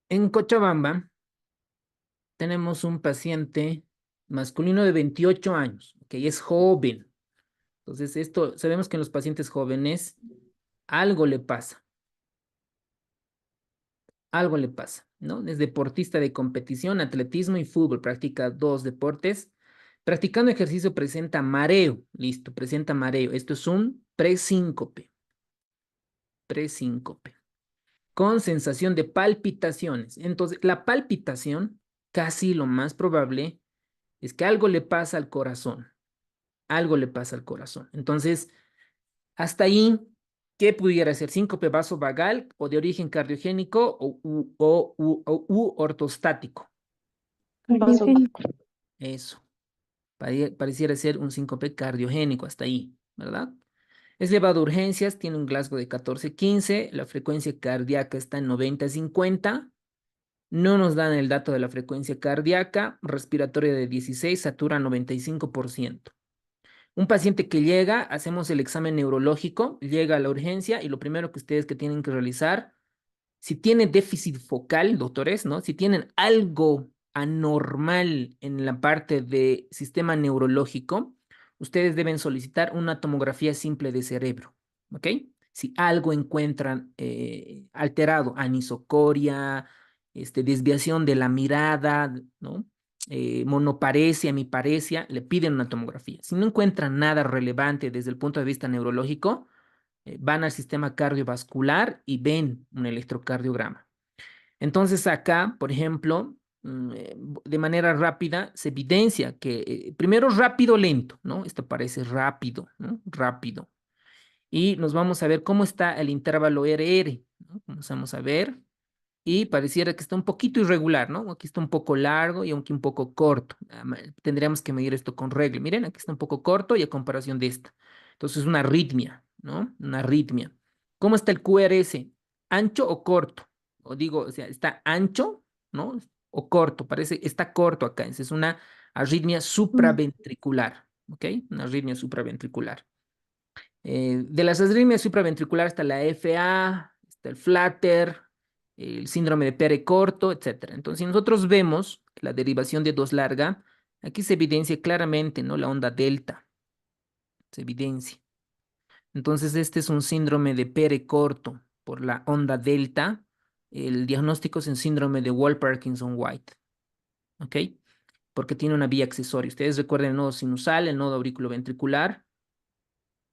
En Cochabamba tenemos un paciente masculino de 28 años, que es joven. Entonces, esto, sabemos que en los pacientes jóvenes algo le pasa, algo le pasa, ¿no? Es deportista de competición, atletismo y fútbol, practica dos deportes. Practicando ejercicio presenta mareo, listo, presenta mareo. Esto es un presíncope, presíncope, con sensación de palpitaciones. Entonces, la palpitación, casi lo más probable es que algo le pasa al corazón, algo le pasa al corazón. Entonces, hasta ahí, ¿qué pudiera ser? Síncope vasovagal o de origen cardiogénico u ortostático. Cardiogénico. Eso, pareciera ser un síncope cardiogénico hasta ahí, ¿verdad? Es llevado a urgencias, tiene un Glasgow de 14-15, la frecuencia cardíaca está en 90-50. No nos dan el dato de la frecuencia cardíaca, respiratoria de 16, satura 95%. Un paciente que llega, hacemos el examen neurológico, llega a la urgencia y lo primero que ustedes que tienen que realizar, si tiene déficit focal, doctores, ¿no? Si tienen algo anormal en la parte de sistema neurológico, ustedes deben solicitar una tomografía simple de cerebro, ¿ok? Si algo encuentran alterado, anisocoria, desviación de la mirada, ¿no? Monoparesia, hemiparesia, le piden una tomografía. Si no encuentran nada relevante desde el punto de vista neurológico, van al sistema cardiovascular y ven un electrocardiograma. Entonces acá, por ejemplo, de manera rápida se evidencia que primero rápido, lento, ¿no? Esto parece rápido, ¿no? Rápido. Y nos vamos a ver cómo está el intervalo RR, ¿no? Vamos a ver y pareciera que está un poquito irregular, ¿no? Aquí está un poco largo y aquí un poco corto. Tendríamos que medir esto con regla. Miren, aquí está un poco corto y a comparación de esta. Entonces, una arritmia, ¿no? Una arritmia. ¿Cómo está el QRS? ¿Ancho o corto? O digo, o sea, está ancho, ¿no? O corto, parece, está corto acá. Es una arritmia Mm. supraventricular, ¿ok? Una arritmia supraventricular. De las arritmias supraventriculares está la FA, está el flutter, el síndrome de Pere corto, etcétera. Entonces, si nosotros vemos la derivación de dos larga, aquí se evidencia claramente, ¿no? La onda delta, se evidencia. Entonces, este es un síndrome de Pere corto por la onda delta. El diagnóstico es en síndrome de Wall-Parkinson-White, ¿ok? Porque tiene una vía accesoria. Ustedes recuerden el nodo sinusal, el nodo auriculoventricular,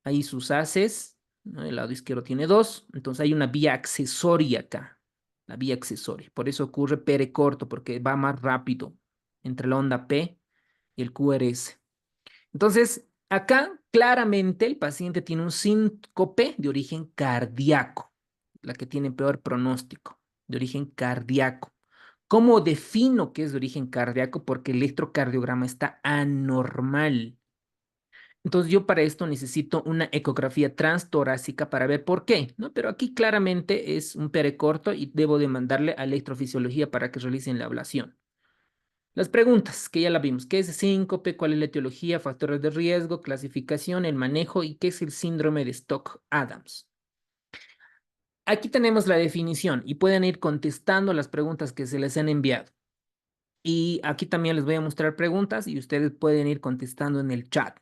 ahí sus haces, ¿no? El lado izquierdo tiene dos, entonces hay una vía accesoria acá, la vía accesoria. Por eso ocurre pere corto, porque va más rápido entre la onda P y el QRS. Entonces, acá claramente el paciente tiene un síncope de origen cardíaco, la que tiene peor pronóstico, de origen cardíaco. ¿Cómo defino que es de origen cardíaco? Porque el electrocardiograma está anormal. Entonces yo para esto necesito una ecografía transtorácica para ver por qué, ¿no? Pero aquí claramente es un perecorto y debo de mandarle a electrofisiología para que realicen la ablación. Las preguntas, que ya la vimos, ¿qué es síncope? ¿Cuál es la etiología? Factores de riesgo, clasificación, el manejo y qué es el síndrome de Stock-Adams. Aquí tenemos la definición y pueden ir contestando las preguntas que se les han enviado. Y aquí también les voy a mostrar preguntas y ustedes pueden ir contestando en el chat.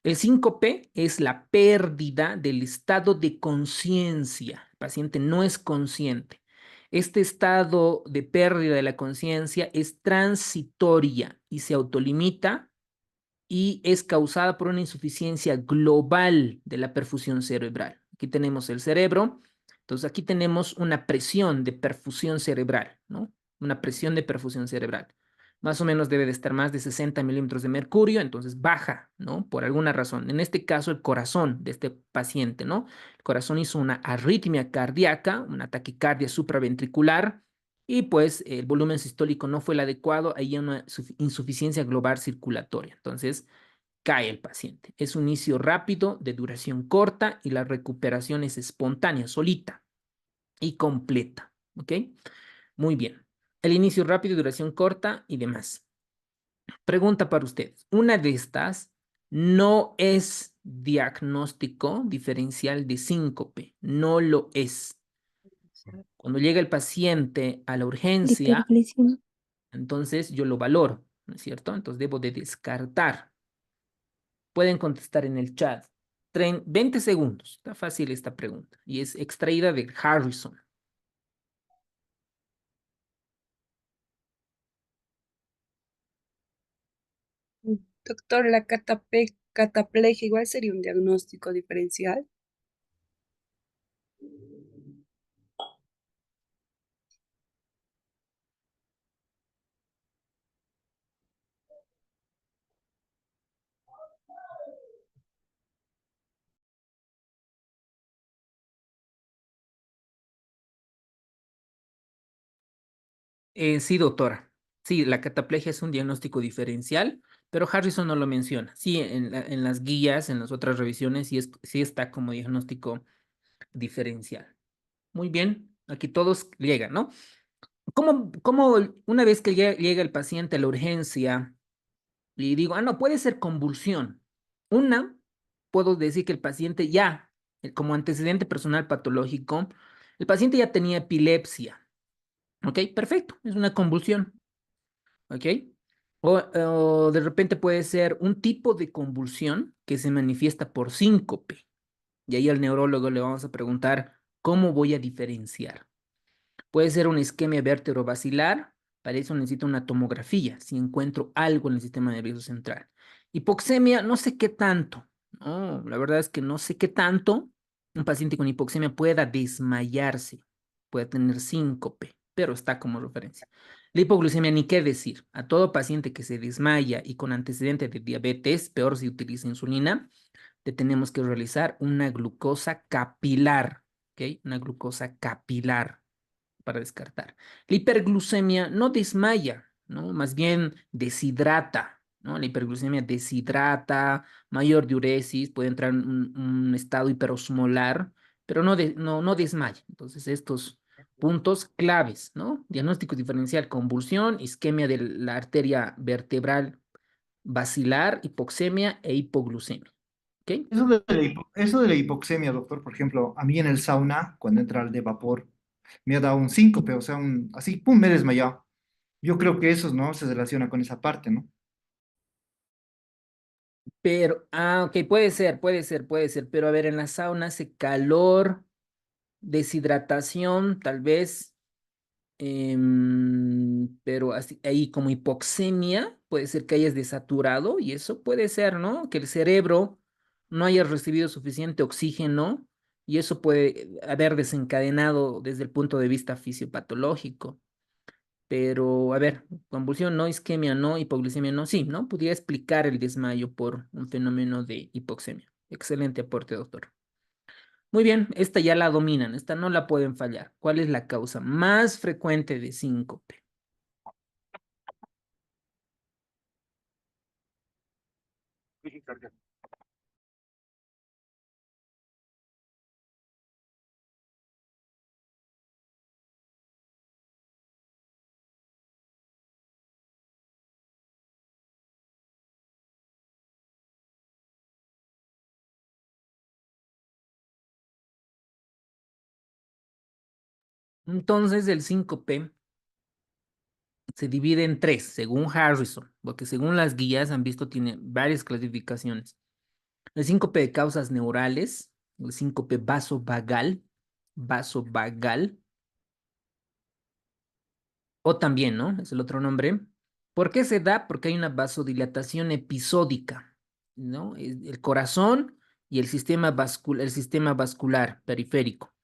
El síncope es la pérdida del estado de conciencia. El paciente no es consciente. Este estado de pérdida de la conciencia es transitoria y se autolimita y es causada por una insuficiencia global de la perfusión cerebral. Aquí tenemos el cerebro, entonces aquí tenemos una presión de perfusión cerebral, ¿no? Una presión de perfusión cerebral. Más o menos debe de estar más de 60 milímetros de mercurio, entonces baja, ¿no? Por alguna razón. En este caso, el corazón de este paciente, ¿no? El corazón hizo una arritmia cardíaca, una taquicardia supraventricular, y pues el volumen sistólico no fue el adecuado, hay una insuficiencia global circulatoria. Entonces, cae el paciente. Es un inicio rápido, de duración corta y la recuperación es espontánea, solita y completa. ¿Ok? Muy bien. El inicio rápido, duración corta y demás. Pregunta para ustedes. Una de estas no es diagnóstico diferencial de síncope. No lo es. Cuando llega el paciente a la La urgencia, hiperglicemia. entonces yo lo valoro, ¿no es cierto? Entonces debo de descartar. Pueden contestar en el chat. 20 segundos. Está fácil esta pregunta. Y es extraída de Harrison. Doctor, la cataplegia igual sería un diagnóstico diferencial. Sí, doctora. Sí, la cataplegia es un diagnóstico diferencial, pero Harrison no lo menciona. Sí, en las guías, en las otras revisiones, sí está como diagnóstico diferencial. Muy bien, aquí todos llegan, ¿no? ¿Cómo una vez que llega el paciente a la urgencia y digo, no, puede ser convulsión? Una, puedo decir que el paciente ya, como antecedente personal patológico, el paciente ya tenía epilepsia. ¿Ok? Perfecto, es una convulsión. ¿Ok? O de repente puede ser un tipo de convulsión que se manifiesta por síncope. Y ahí al neurólogo le vamos a preguntar, ¿cómo voy a diferenciar? Puede ser una isquemia vértebrovascular, para eso necesito una tomografía, si encuentro algo en el sistema nervioso central. Hipoxemia, no sé qué tanto, no, la verdad es que no sé qué tanto un paciente con hipoxemia pueda desmayarse, puede tener síncope, pero está como referencia. La hipoglucemia, ni qué decir, a todo paciente que se desmaya y con antecedente de diabetes, peor si utiliza insulina, le tenemos que realizar una glucosa capilar, ¿ok? Una glucosa capilar para descartar. La hiperglucemia no desmaya, ¿no? Más bien deshidrata, ¿no? La hiperglucemia deshidrata, mayor diuresis, puede entrar en un estado hiperosmolar, pero no desmaya. Entonces, estos puntos claves, ¿no? Diagnóstico diferencial, convulsión, isquemia de la arteria vertebral basilar, hipoxemia e hipoglucemia. ¿Ok? Eso de la hipoxemia, doctor, por ejemplo, a mí en el sauna, cuando entra el de vapor, me ha dado un síncope, o sea, así, pum, me he desmayado. Yo creo que eso, ¿no? Se relaciona con esa parte, ¿no? Pero, ok, puede ser, pero a ver, en la sauna hace calor, deshidratación, tal vez, pero así, ahí como hipoxemia, puede ser que hayas desaturado y eso puede ser, ¿no? Que el cerebro no haya recibido suficiente oxígeno y eso puede haber desencadenado desde el punto de vista fisiopatológico. Pero, a ver, convulsión no, isquemia no, hipoglucemia no, sí, ¿no? Podría explicar el desmayo por un fenómeno de hipoxemia. Excelente aporte, doctor. Muy bien, esta ya la dominan, esta no la pueden fallar. ¿Cuál es la causa más frecuente de síncope? Entonces, el síncope se divide en tres, según Harrison, porque según las guías han visto tiene varias clasificaciones. El síncope de causas neurales, el síncope vasovagal, o también, ¿no? Es el otro nombre. ¿Por qué se da? Porque hay una vasodilatación episódica, ¿no? El corazón y el sistema vascular periférico.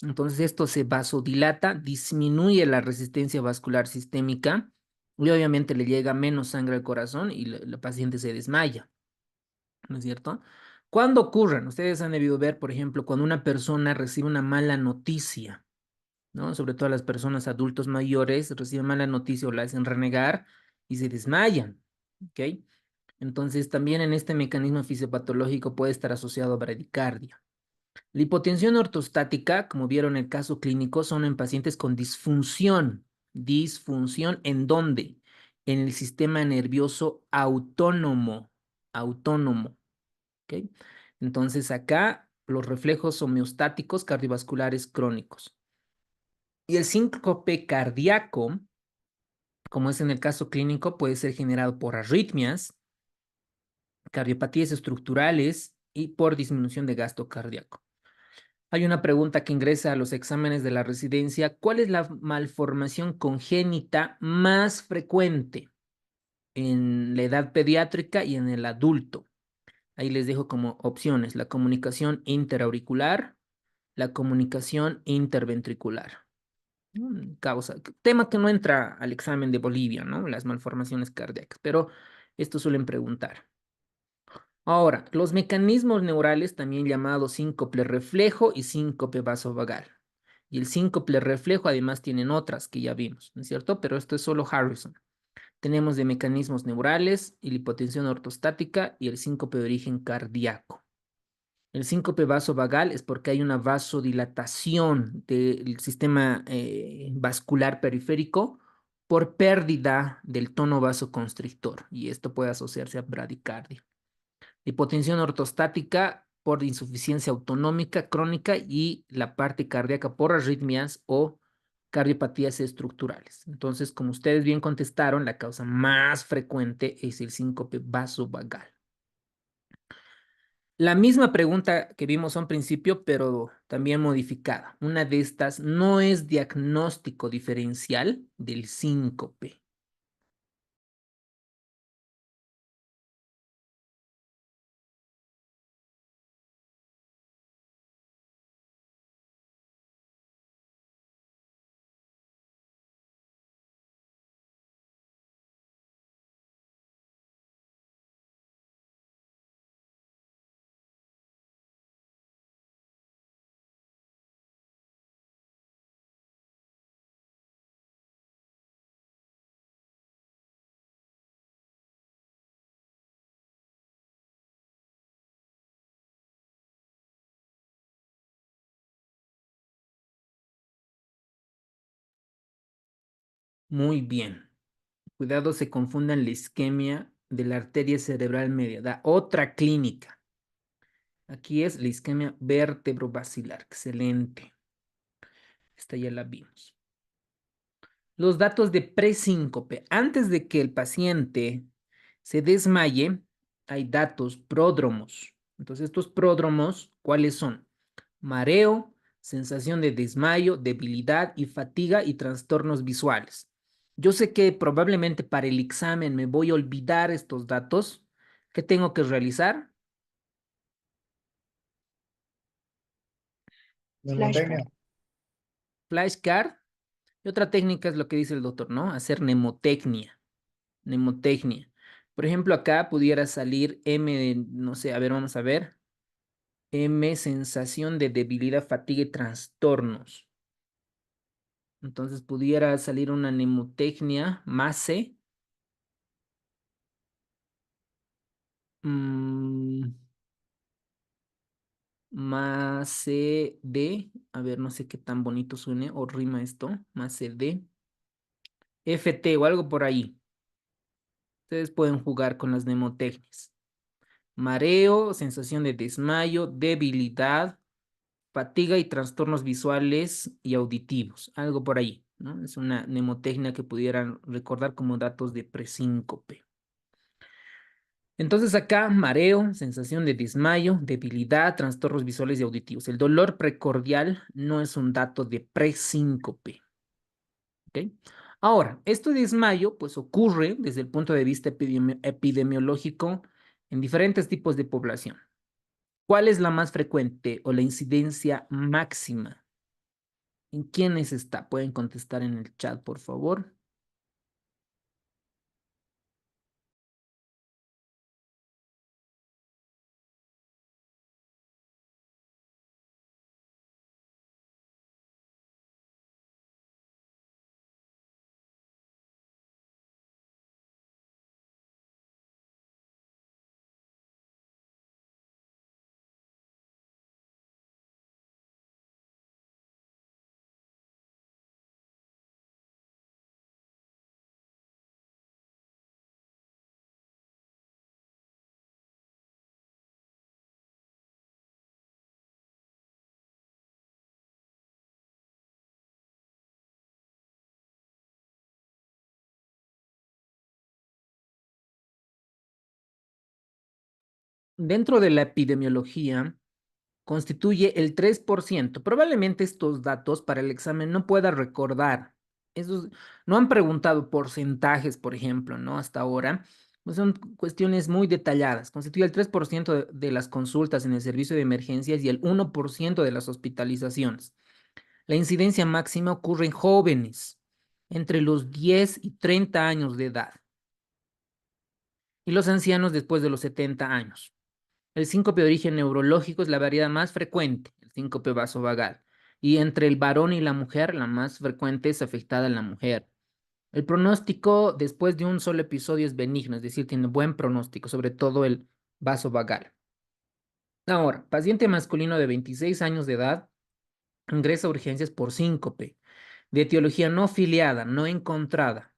Entonces esto se vasodilata, disminuye la resistencia vascular sistémica y obviamente le llega menos sangre al corazón y la paciente se desmaya, ¿no es cierto? ¿Cuándo ocurren? Ustedes han debido ver, por ejemplo, cuando una persona recibe una mala noticia, ¿no? Sobre todo las personas adultos mayores reciben mala noticia o la hacen renegar y se desmayan, ¿ok? Entonces también en este mecanismo fisiopatológico puede estar asociado a bradicardia. La hipotensión ortostática, como vieron en el caso clínico, son en pacientes con disfunción. ¿Disfunción en dónde? En el sistema nervioso autónomo, ¿ok? Entonces acá los reflejos homeostáticos cardiovasculares crónicos. Y el síncope cardíaco, como es en el caso clínico, puede ser generado por arritmias, cardiopatías estructurales y por disminución de gasto cardíaco. Hay una pregunta que ingresa a los exámenes de la residencia. ¿Cuál es la malformación congénita más frecuente en la edad pediátrica y en el adulto? Ahí les dejo como opciones: la comunicación interauricular, la comunicación interventricular. Causa, tema que no entra al examen de Bolivia, ¿no? Las malformaciones cardíacas, pero esto suelen preguntar. Ahora, los mecanismos neurales, también llamados síncope reflejo y síncope vasovagal. Y el síncope reflejo además tienen otras que ya vimos, ¿no es cierto? Pero esto es solo Harrison. Tenemos de mecanismos neurales y la hipotensión ortostática y el síncope de origen cardíaco. El síncope vasovagal es porque hay una vasodilatación del sistema vascular periférico por pérdida del tono vasoconstrictor y esto puede asociarse a bradicardia. Hipotensión ortostática por insuficiencia autonómica crónica y la parte cardíaca por arritmias o cardiopatías estructurales. Entonces, como ustedes bien contestaron, la causa más frecuente es el síncope vasovagal. La misma pregunta que vimos a un principio, pero también modificada. Una de estas no es diagnóstico diferencial del síncope. Muy bien. Cuidado, se confundan la isquemia de la arteria cerebral media. Da otra clínica. Aquí es la isquemia vertebrovascular. Excelente. Esta ya la vimos. Los datos de presíncope. Antes de que el paciente se desmaye, hay datos pródromos. Entonces, estos pródromos, ¿cuáles son? Mareo, sensación de desmayo, debilidad y fatiga y trastornos visuales. Yo sé que probablemente para el examen me voy a olvidar estos datos. ¿Qué tengo que realizar? Flashcard. Flashcard. Y otra técnica es lo que dice el doctor, ¿no? Hacer mnemotecnia. Mnemotecnia. Por ejemplo, acá pudiera salir M de, no sé, a ver, vamos a ver. M, sensación de debilidad, fatiga y trastornos. Entonces pudiera salir una mnemotecnia, MASE. mm, MASE de, a ver, no sé qué tan bonito suene o rima esto. MASE de, FT o algo por ahí. Ustedes pueden jugar con las mnemotecnias. Mareo, sensación de desmayo, debilidad, fatiga y trastornos visuales y auditivos, algo por ahí, ¿no? Es una mnemotecnia que pudieran recordar como datos de presíncope. Entonces acá, mareo, sensación de desmayo, debilidad, trastornos visuales y auditivos. El dolor precordial no es un dato de presíncope, ¿ok? Ahora, esto de desmayo, pues ocurre desde el punto de vista epidemiológico en diferentes tipos de población. ¿Cuál es la más frecuente o la incidencia máxima? ¿En quiénes está? Pueden contestar en el chat, por favor. dentro de la epidemiología, constituye el 3%. Probablemente estos datos para el examen no pueda recordar. No han preguntado porcentajes, por ejemplo, ¿no? Hasta ahora. Pues son cuestiones muy detalladas. Constituye el 3% de las consultas en el servicio de emergencias y el 1% de las hospitalizaciones. La incidencia máxima ocurre en jóvenes entre los 10 y 30 años de edad y los ancianos después de los 70 años. El síncope de origen neurológico es la variedad más frecuente, el síncope vasovagal. Y entre el varón y la mujer, la más frecuente es afectada en la mujer. El pronóstico después de un solo episodio es benigno, es decir, tiene buen pronóstico, sobre todo el vasovagal. Ahora, paciente masculino de 26 años de edad ingresa a urgencias por síncope, de etiología no filiada, no encontrada.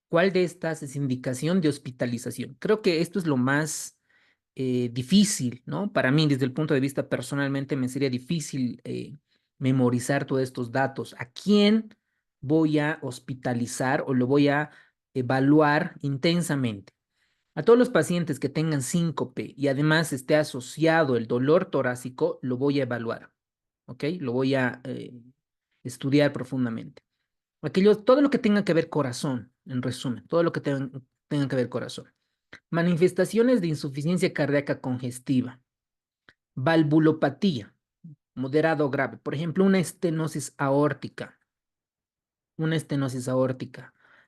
¿Cuál de estas es indicación de hospitalización? Creo que esto es lo más difícil, ¿no? Para mí, desde el punto de vista personalmente, me sería difícil memorizar todos estos datos. ¿A quién voy a hospitalizar o lo voy a evaluar intensamente? A todos los pacientes que tengan síncope y además esté asociado el dolor torácico, lo voy a evaluar, ¿ok? Lo voy a estudiar profundamente. Todo lo que tenga que ver corazón, en resumen, todo lo que tenga que ver corazón. Manifestaciones de insuficiencia cardíaca congestiva, valvulopatía, moderado o grave. Por ejemplo, una estenosis aórtica.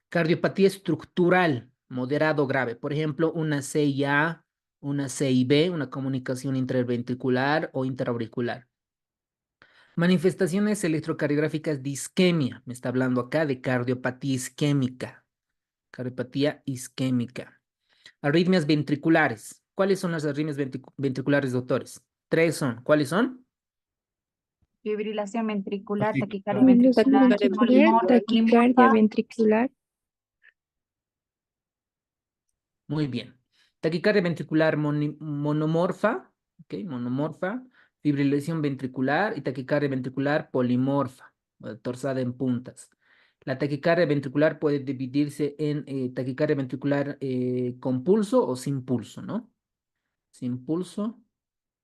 Cardiopatía estructural, moderado o grave. Por ejemplo, una CIA, una CIB, una comunicación interventricular o interauricular. Manifestaciones electrocardiográficas de isquemia. Me está hablando acá de cardiopatía isquémica. Cardiopatía isquémica. Arritmias ventriculares. ¿Cuáles son las arritmias ventriculares, doctores? Tres son. ¿Cuáles son? Fibrilación ventricular, Así. taquicardia Fibrilación ventricular, ventricular, polimorfa. taquicardia ventricular. Muy bien. Taquicardia ventricular monomorfa, ¿ok? Monomorfa, fibrilación ventricular y taquicardia ventricular polimorfa, torsada en puntas. La taquicardia ventricular puede dividirse en taquicardia ventricular con pulso o sin pulso, ¿no? Sin pulso,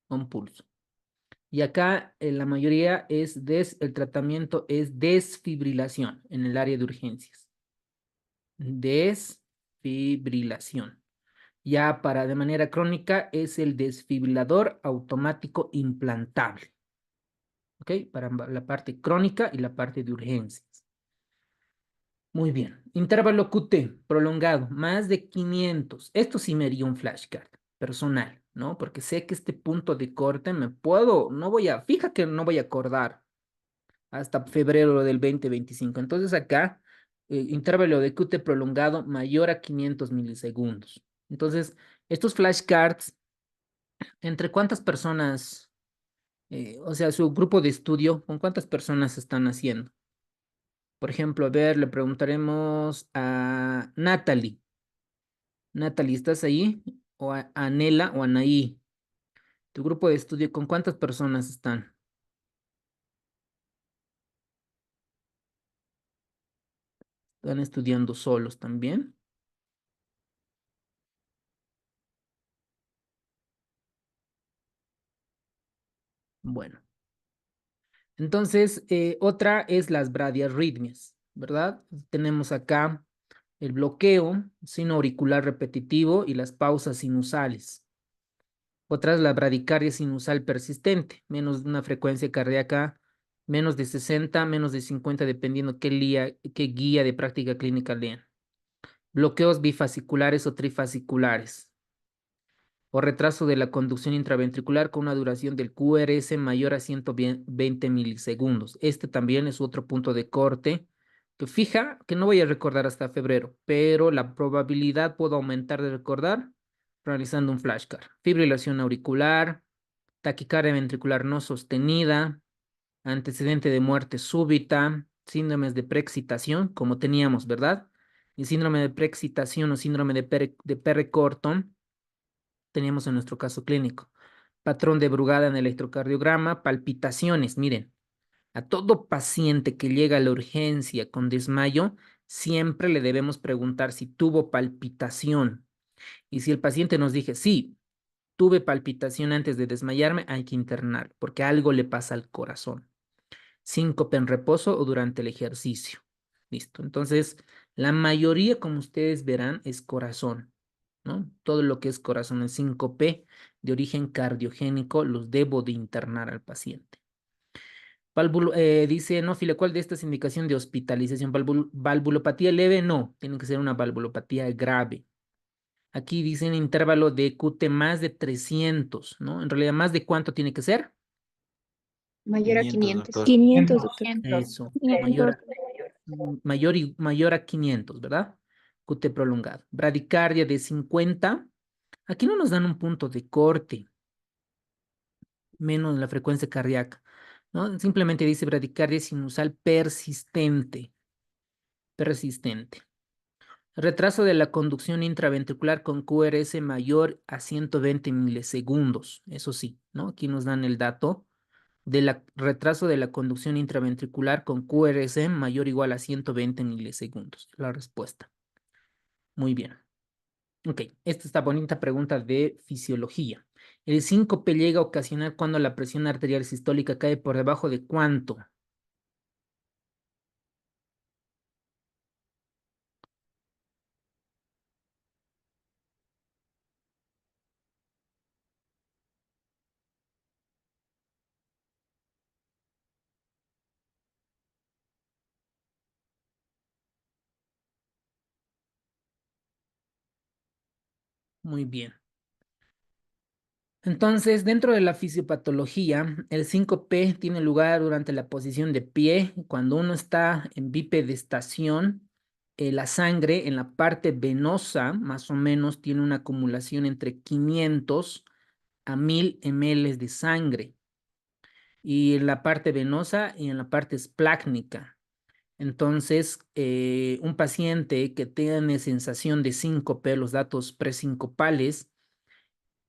con pulso. Y acá la mayoría el tratamiento es desfibrilación en el área de urgencias. Desfibrilación. Ya para de manera crónica es el desfibrilador automático implantable. ¿Ok? Para la parte crónica y la parte de urgencias. Muy bien. Intervalo QT prolongado, más de 500. Esto sí me haría un flashcard personal, ¿no? Porque sé que este punto de corte fija que no voy a acordar hasta febrero del 2025. Entonces acá, intervalo de QT prolongado mayor a 500 milisegundos. Entonces, estos flashcards, ¿entre cuántas personas, o sea, su grupo de estudio, con cuántas personas están haciendo? Por ejemplo, a ver, le preguntaremos a Natalie. Natalie, ¿estás ahí? O a Nela o a Anaí. Tu grupo de estudio, ¿con cuántas personas están? ¿Están estudiando solos también? Bueno. Entonces, otra es las bradiarritmias, ¿verdad? Tenemos acá el bloqueo sino auricular repetitivo y las pausas sinusales. Otra es la bradicardia sinusal persistente, menos de una frecuencia cardíaca, menos de 60, menos de 50, dependiendo qué guía de práctica clínica lean. Bloqueos bifasciculares o trifasciculares. O retraso de la conducción intraventricular con una duración del QRS mayor a 120 milisegundos. Este también es otro punto de corte que fija que no voy a recordar hasta febrero, pero la probabilidad puedo aumentar de recordar realizando un flashcard. Fibrilación auricular, taquicardia ventricular no sostenida, antecedente de muerte súbita, síndromes de preexcitación, como teníamos, ¿verdad? Y síndrome de preexcitación o síndrome de Perry Corton teníamos en nuestro caso clínico. Patrón de Brugada en el electrocardiograma, palpitaciones. Miren, a todo paciente que llega a la urgencia con desmayo, siempre le debemos preguntar si tuvo palpitación. Y si el paciente nos dice sí, tuve palpitación antes de desmayarme, hay que internar, porque algo le pasa al corazón. Síncope en reposo o durante el ejercicio. Listo. Entonces, la mayoría, como ustedes verán, es corazón, ¿no? Todo lo que es corazón es síncope de origen cardiogénico, los debo de internar al paciente. Dice, no, File, ¿cuál de estas es indicación de hospitalización? Valvulopatía leve, no, tiene que ser una valvulopatía grave. Aquí dicen intervalo de QT más de 300, ¿no? En realidad, ¿más de cuánto tiene que ser? Mayor a 500, 500. doctor. 500, doctor. Eso, 500. mayor a 500, ¿verdad? QT prolongado. Bradicardia de 50. Aquí no nos dan un punto de corte, menos la frecuencia cardíaca, ¿no? Simplemente dice bradicardia sinusal persistente. Persistente. Retraso de la conducción intraventricular con QRS mayor a 120 milisegundos. Eso sí, ¿no? Aquí nos dan el dato del retraso de la conducción intraventricular con QRS mayor o igual a 120 milisegundos. La respuesta. Muy bien. Ok, esta está bonita pregunta de fisiología. ¿El síncope llega a ocasionar cuando la presión arterial sistólica cae por debajo de cuánto? Muy bien. Entonces, dentro de la fisiopatología, el síncope tiene lugar durante la posición de pie. Cuando uno está en bipedestación, la sangre en la parte venosa, más o menos, tiene una acumulación entre 500 a 1000 ml de sangre. Y en la parte venosa y en la parte esplácnica. Entonces, un paciente que tiene sensación de síncope, los datos presincopales,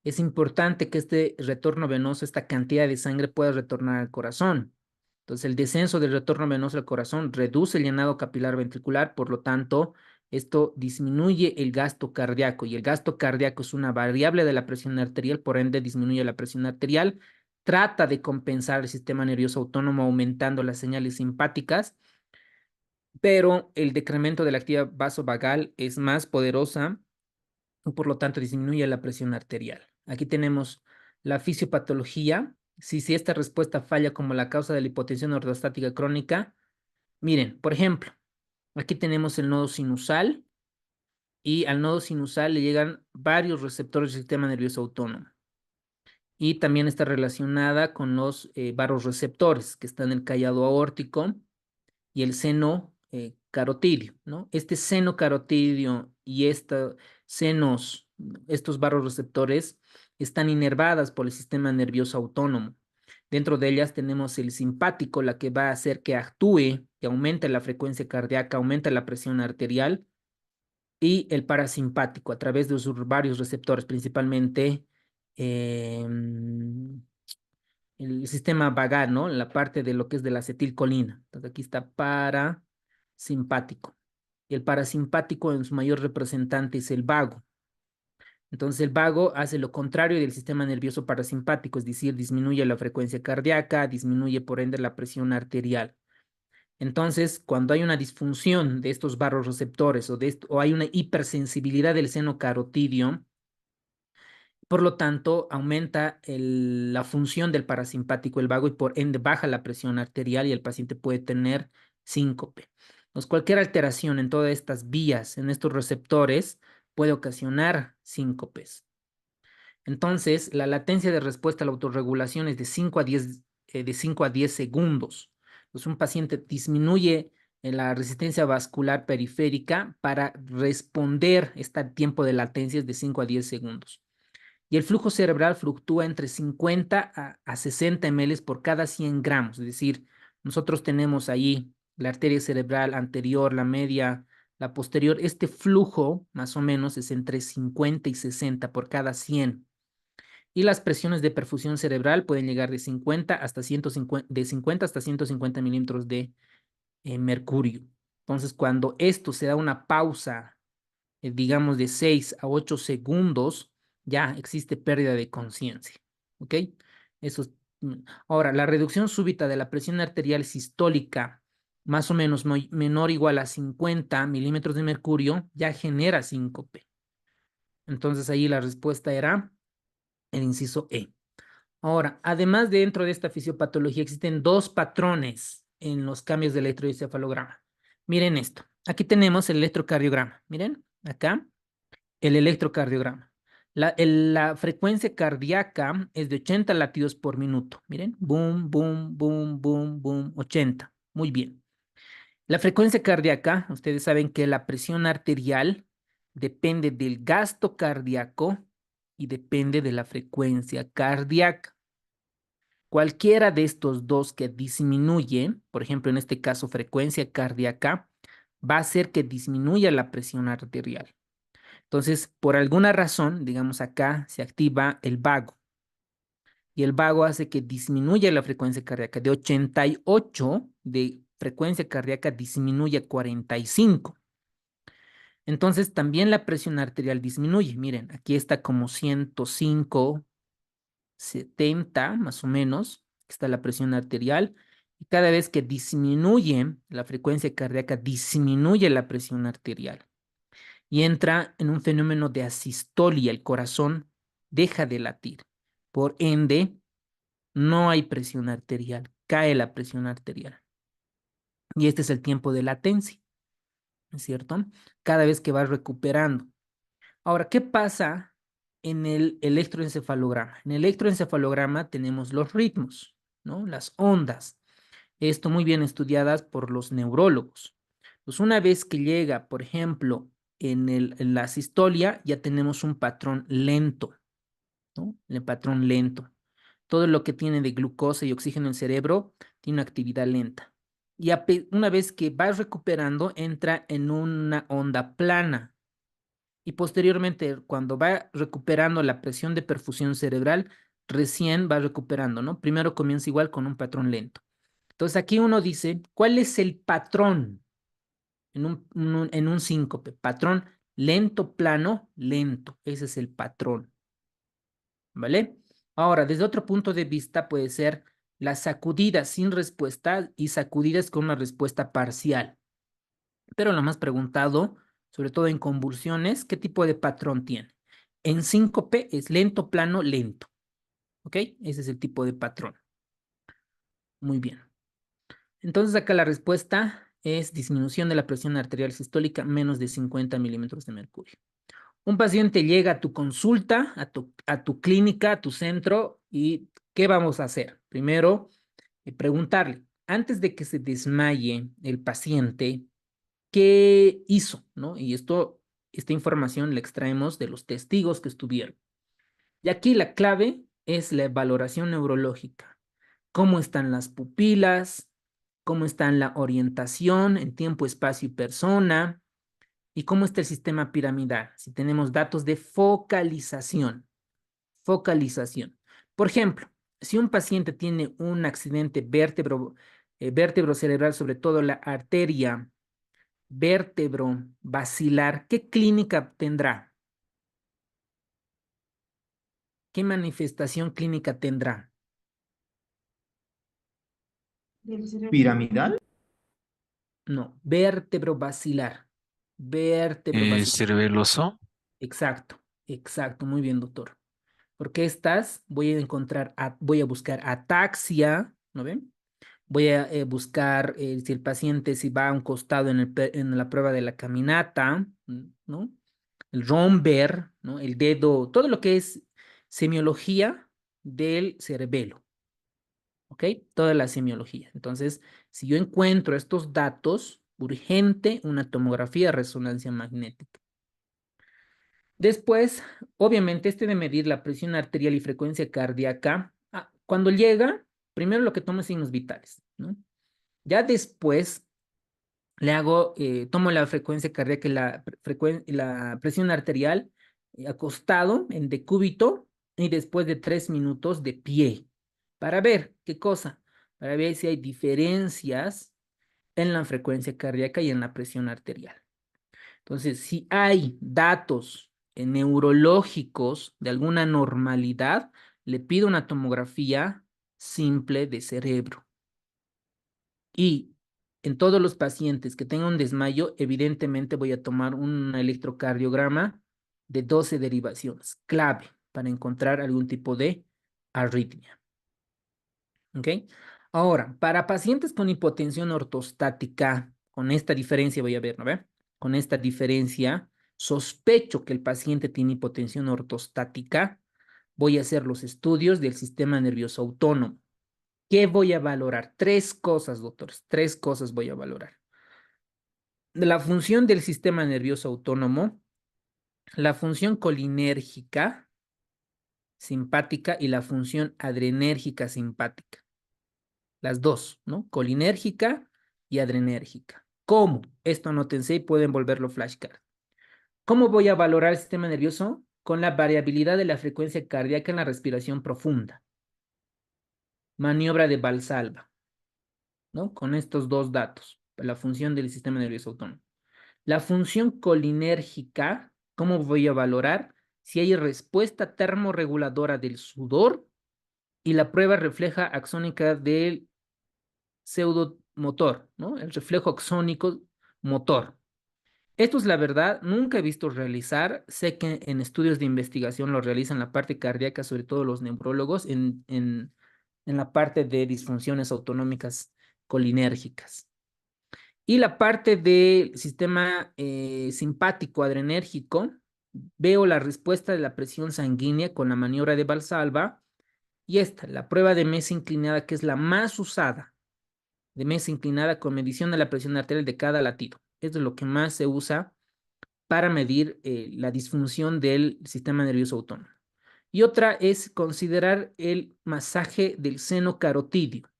es importante que este retorno venoso, esta cantidad de sangre pueda retornar al corazón. Entonces, el descenso del retorno venoso al corazón reduce el llenado capilar ventricular, por lo tanto, esto disminuye el gasto cardíaco y el gasto cardíaco es una variable de la presión arterial, por ende disminuye la presión arterial, trata de compensar el sistema nervioso autónomo aumentando las señales simpáticas, pero el decremento de la actividad vasovagal es más poderosa y por lo tanto disminuye la presión arterial. Aquí tenemos la fisiopatología. Si esta respuesta falla como la causa de la hipotensión ortostática crónica, miren, por ejemplo, aquí tenemos el nodo sinusal y al nodo sinusal le llegan varios receptores del sistema nervioso autónomo. Y también está relacionada con los varoreceptores que están en el callado aórtico y el seno carotidio, ¿no? Este seno carotidio y estos varoreceptores están inervadas por el sistema nervioso autónomo. Dentro de ellas tenemos el simpático, la que va a hacer que actúe, que aumente la frecuencia cardíaca, aumente la presión arterial, y el parasimpático a través de sus varios receptores, principalmente el sistema vagal, ¿no? La parte de lo que es de la acetilcolina. Entonces aquí está parasimpático. Y el parasimpático en su mayor representante es el vago. Entonces el vago hace lo contrario del sistema nervioso parasimpático, es decir, disminuye la frecuencia cardíaca, disminuye por ende la presión arterial. Entonces, cuando hay una disfunción de estos varoreceptores o hay una hipersensibilidad del seno carotidio, por lo tanto, aumenta la función del parasimpático, el vago, y por ende baja la presión arterial y el paciente puede tener síncope. Entonces, cualquier alteración en todas estas vías, en estos receptores, puede ocasionar síncopes. Entonces, la latencia de respuesta a la autorregulación es de 5 a 10 segundos. Entonces, un paciente disminuye la resistencia vascular periférica para responder este tiempo de latencia es de 5 a 10 segundos. Y el flujo cerebral fluctúa entre 50 a 60 ml por cada 100 gramos. Es decir, nosotros tenemos ahí la arteria cerebral anterior, la media, la posterior. Este flujo, más o menos, es entre 50 y 60 por cada 100. Y las presiones de perfusión cerebral pueden llegar de 50 hasta 150, de 50 hasta 150 milímetros de mercurio. Entonces, cuando esto se da una pausa, digamos de 6 a 8 segundos, ya existe pérdida de conciencia, ¿ok? Eso es, ahora, la reducción súbita de la presión arterial sistólica más o menos menor o igual a 50 milímetros de mercurio ya genera síncope. Entonces ahí la respuesta era el inciso E. Ahora, además dentro de esta fisiopatología existen dos patrones en los cambios de electroencefalograma. Miren esto. Aquí tenemos el electrocardiograma. Miren, acá el electrocardiograma. La frecuencia cardíaca es de 80 latidos por minuto. Miren, boom, boom, boom, boom, boom, 80. Muy bien. La frecuencia cardíaca, ustedes saben que la presión arterial depende del gasto cardíaco y depende de la frecuencia cardíaca. Cualquiera de estos dos que disminuyen, por ejemplo, en este caso frecuencia cardíaca, va a hacer que disminuya la presión arterial. Entonces, por alguna razón, digamos acá, se activa el vago. Y el vago hace que disminuya la frecuencia cardíaca. De 88 de frecuencia cardíaca disminuye a 45. Entonces, también la presión arterial disminuye. Miren, aquí está como 105, 70 más o menos. Está la presión arterial. Y cada vez que disminuye la frecuencia cardíaca, disminuye la presión arterial. Y entra en un fenómeno de asistolia. El corazón deja de latir. Por ende, no hay presión arterial. Cae la presión arterial. Y este es el tiempo de latencia, ¿no es cierto? Cada vez que vas recuperando. Ahora, ¿qué pasa en el electroencefalograma? En el electroencefalograma tenemos los ritmos, ¿no? Las ondas. Esto muy bien estudiadas por los neurólogos. Pues una vez que llega, por ejemplo, en la sistolia, ya tenemos un patrón lento, ¿no? El patrón lento. Todo lo que tiene de glucosa y oxígeno en el cerebro tiene una actividad lenta. Y una vez que vas recuperando, entra en una onda plana. Y posteriormente, cuando va recuperando la presión de perfusión cerebral, recién va recuperando, ¿no? Primero comienza igual con un patrón lento. Entonces aquí uno dice, ¿cuál es el patrón en un síncope? Patrón lento, plano, lento. Ese es el patrón, ¿vale? Ahora, desde otro punto de vista puede ser las sacudidas sin respuesta y sacudidas con una respuesta parcial. Pero lo más preguntado, sobre todo en convulsiones, ¿qué tipo de patrón tiene? En síncope es lento, plano, lento. ¿Ok? Ese es el tipo de patrón. Muy bien. Entonces acá la respuesta es disminución de la presión arterial sistólica menos de 50 milímetros de mercurio. Un paciente llega a tu consulta, a tu clínica, a tu centro, y ¿qué vamos a hacer? Primero, preguntarle, antes de que se desmaye el paciente, ¿qué hizo? ¿No? Y esta información la extraemos de los testigos que estuvieron. Y aquí la clave es la valoración neurológica. ¿Cómo están las pupilas? ¿Cómo está la orientación en tiempo, espacio y persona? ¿Y cómo está el sistema piramidal? Si tenemos datos de focalización. Focalización. Por ejemplo, si un paciente tiene un accidente vértebro cerebral, sobre todo la arteria vértebro basilar, ¿qué clínica tendrá? ¿Qué manifestación clínica tendrá? ¿Piramidal? No, vértebro basilar. Vértebro basilar. Cerebeloso. Exacto, exacto, muy bien, doctor. Porque estas voy a encontrar, voy a buscar ataxia, ¿no ven? Voy a buscar si el paciente si va a un costado en la prueba de la caminata, ¿no? El romper, ¿no? El dedo, todo lo que es semiología del cerebelo, ¿ok? Toda la semiología. Entonces, si yo encuentro estos datos, urgente una tomografía de resonancia magnética. Después, obviamente, de medir la presión arterial y frecuencia cardíaca, cuando llega, primero lo que tomo es signos vitales, ¿no? Ya después le hago, tomo la frecuencia cardíaca y la presión arterial acostado en decúbito y después de 3 minutos de pie. ¿Para ver qué cosa? Para ver si hay diferencias en la frecuencia cardíaca y en la presión arterial. Entonces, si hay datos neurológicos de alguna normalidad, le pido una tomografía simple de cerebro. Y en todos los pacientes que tengan un desmayo, evidentemente voy a tomar un electrocardiograma de 12 derivaciones, clave para encontrar algún tipo de arritmia. ¿Ok? Ahora, para pacientes con hipotensión ortostática, con esta diferencia voy a ver, ¿no ve? Con esta diferencia, sospecho que el paciente tiene hipotensión ortostática, voy a hacer los estudios del sistema nervioso autónomo. ¿Qué voy a valorar? Tres cosas, doctores, tres cosas voy a valorar. La función del sistema nervioso autónomo, la función colinérgica simpática y la función adrenérgica simpática. Las dos, ¿no? Colinérgica y adrenérgica. ¿Cómo? Esto anótense y pueden volverlo flashcard. ¿Cómo voy a valorar el sistema nervioso? Con la variabilidad de la frecuencia cardíaca en la respiración profunda. Maniobra de Valsalva, ¿no? Con estos dos datos, la función del sistema nervioso autónomo. La función colinérgica, ¿cómo voy a valorar? Si hay respuesta termorreguladora del sudor y la prueba refleja axónica del pseudomotor, ¿no? El reflejo axónico motor. Esto es la verdad, nunca he visto realizar, sé que en estudios de investigación lo realizan la parte cardíaca, sobre todo los neurólogos, en la parte de disfunciones autonómicas colinérgicas. Y la parte del sistema simpático adrenérgico, veo la respuesta de la presión sanguínea con la maniobra de Valsalva y esta, la prueba de mesa inclinada, que es la más usada, de mesa inclinada con medición de la presión arterial de cada latido. Esto es lo que más se usa para medir la disfunción del sistema nervioso autónomo. Y otra es considerar el masaje del seno carotidio.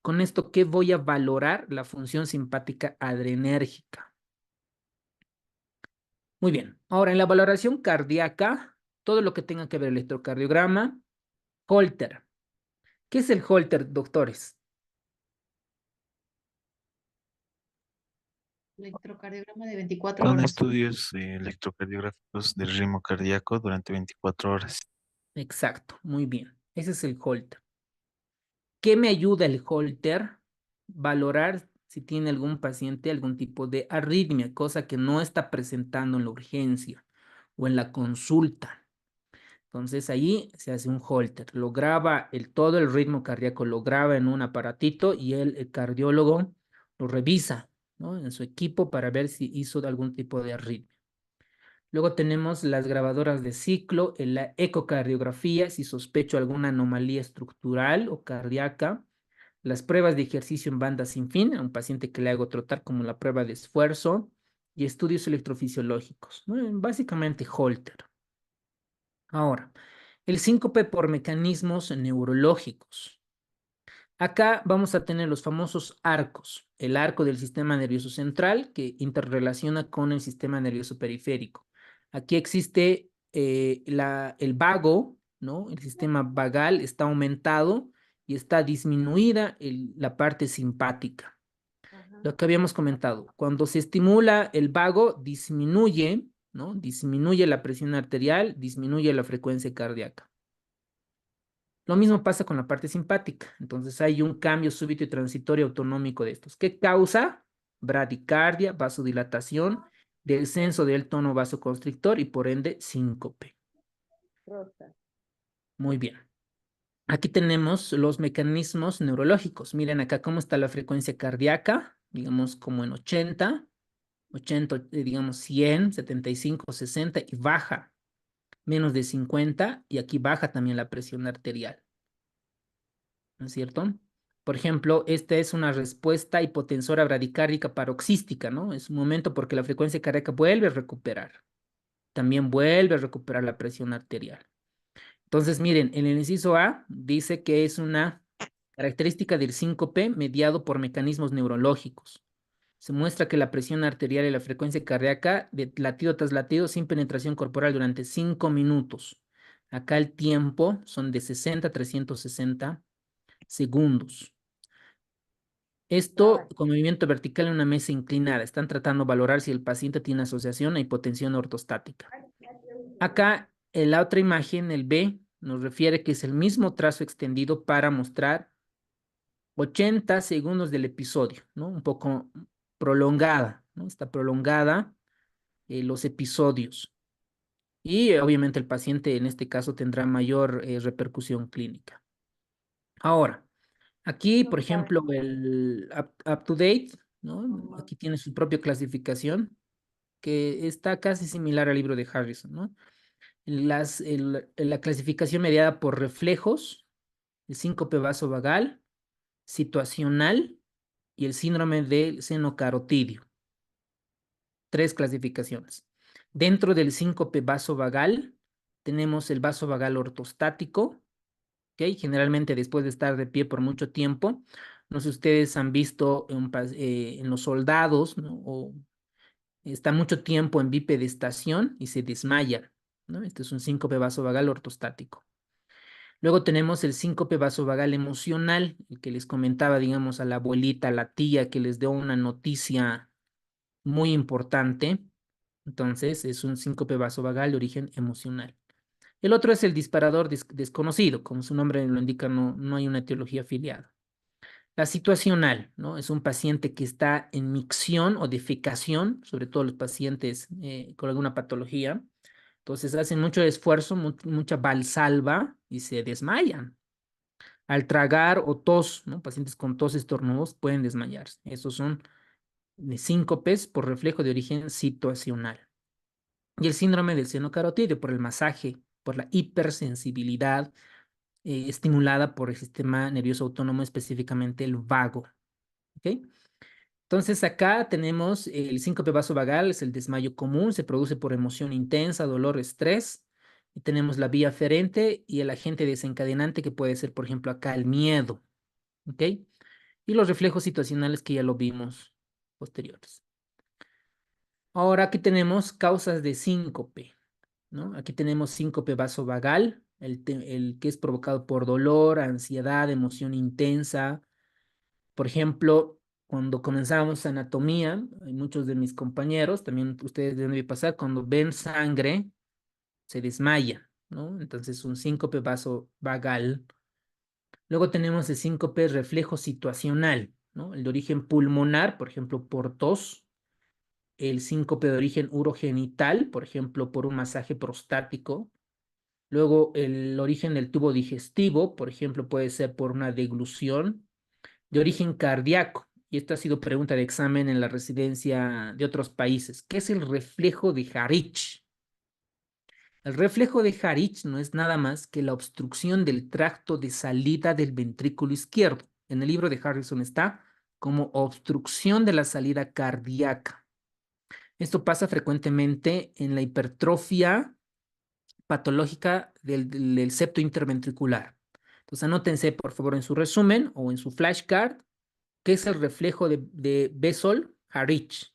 Con esto, ¿qué voy a valorar? La función simpática adrenérgica. Muy bien. Ahora, en la valoración cardíaca, todo lo que tenga que ver electrocardiograma, Holter. ¿Qué es el Holter, doctores? Electrocardiograma de 24 Son horas. estudios electrocardiográficos del ritmo cardíaco durante 24 horas. Exacto, muy bien. Ese es el Holter. ¿Qué me ayuda el Holter? Valorar si tiene algún paciente algún tipo de arritmia, cosa que no está presentando en la urgencia o en la consulta. Entonces ahí se hace un Holter, lo graba todo el ritmo cardíaco, lo graba en un aparatito y el cardiólogo lo revisa, ¿no? En su equipo para ver si hizo algún tipo de arritmia. Luego tenemos las grabadoras de ciclo, en la ecocardiografía, si sospecho alguna anomalía estructural o cardíaca, las pruebas de ejercicio en banda sin fin, a un paciente que le hago trotar como la prueba de esfuerzo, y estudios electrofisiológicos, ¿no? Básicamente Holter. Ahora, el síncope por mecanismos neurológicos. Acá vamos a tener los famosos arcos. El arco del sistema nervioso central que interrelaciona con el sistema nervioso periférico. Aquí existe el vago, ¿no? El sistema vagal está aumentado y está disminuida la parte simpática. Lo que habíamos comentado, cuando se estimula el vago, disminuye, ¿no? Disminuye la presión arterial, disminuye la frecuencia cardíaca. Lo mismo pasa con la parte simpática. Entonces hay un cambio súbito y transitorio autonómico de estos. ¿Qué causa? Bradicardia, vasodilatación, descenso del tono vasoconstrictor y por ende síncope. Muy bien. Aquí tenemos los mecanismos neurológicos. Miren acá cómo está la frecuencia cardíaca, digamos como en 80, digamos 100, 75, 60 y baja menos de 50 y aquí baja también la presión arterial. ¿No es cierto? Por ejemplo, esta es una respuesta hipotensora bradicárdica paroxística, ¿no? Es un momento porque la frecuencia cardíaca vuelve a recuperar. También vuelve a recuperar la presión arterial. Entonces, miren, en el inciso A dice que es una característica del síncope mediado por mecanismos neurológicos. Se muestra que la presión arterial y la frecuencia cardíaca de latido tras latido sin penetración corporal durante 5 minutos. Acá el tiempo son de 60 a 360 segundos. Esto con movimiento vertical en una mesa inclinada. Están tratando de valorar si el paciente tiene asociación a hipotensión ortostática. Acá en la otra imagen, el B, nos refiere que es el mismo trazo extendido para mostrar 80 segundos del episodio, ¿no? Un poco prolongada, ¿no? Está prolongada los episodios. Y obviamente el paciente en este caso tendrá mayor repercusión clínica. Ahora, aquí, por ejemplo, el up to date, ¿no? Aquí tiene su propia clasificación que está casi similar al libro de Harrison, ¿no? La clasificación mediada por reflejos, el síncope vasovagal, situacional y el síndrome del seno carotidio. 3 clasificaciones. Dentro del síncope vasovagal tenemos el vasovagal ortostático, ¿ok? Generalmente después de estar de pie por mucho tiempo. No sé si ustedes han visto en los soldados, ¿no? O están mucho tiempo en bipedestación y se desmayan, ¿no? Este es un síncope vasovagal ortostático. Luego tenemos el síncope vasovagal emocional, el que les comentaba, digamos, a la abuelita, a la tía, que les dio una noticia muy importante. Entonces, es un síncope vasovagal de origen emocional. El otro es el disparador desconocido, como su nombre lo indica, no hay una etiología afiliada. La situacional, ¿no? Es un paciente que está en micción o defecación, sobre todo los pacientes con alguna patología. Entonces hacen mucho esfuerzo, mucha valsalva y se desmayan. Al tragar o tos, ¿no? Pacientes con tos estornudos pueden desmayarse. Esos son síncopes por reflejo de origen situacional. Y el síndrome del seno carotídeo por el masaje, por la hipersensibilidad estimulada por el sistema nervioso autónomo, específicamente el vago. ¿Ok? Entonces acá tenemos el síncope vasovagal, es el desmayo común, se produce por emoción intensa, dolor, estrés. Y tenemos la vía aferente y el agente desencadenante que puede ser, por ejemplo, acá el miedo. ¿Ok? Y los reflejos situacionales que ya lo vimos posteriores. Ahora aquí tenemos causas de síncope, ¿no? Aquí tenemos síncope vasovagal, el que es provocado por dolor, ansiedad, emoción intensa. Por ejemplo, cuando comenzamos anatomía, hay muchos de mis compañeros, también ustedes deben de pasar, cuando ven sangre, se desmayan, ¿no? Entonces, un síncope vasovagal. Luego tenemos el síncope reflejo situacional, ¿no? El de origen pulmonar, por ejemplo, por tos. El síncope de origen urogenital, por ejemplo, por un masaje prostático. Luego, el origen del tubo digestivo, por ejemplo, puede ser por una deglución de origen cardíaco. Y esta ha sido pregunta de examen en la residencia de otros países. ¿Qué es el reflejo de Harich? El reflejo de Harich no es nada más que la obstrucción del tracto de salida del ventrículo izquierdo. En el libro de Harrison está como obstrucción de la salida cardíaca. Esto pasa frecuentemente en la hipertrofia patológica del septo interventricular. Entonces, anótense, por favor, en su resumen o en su flashcard, qué es el reflejo de Bessel-Harich,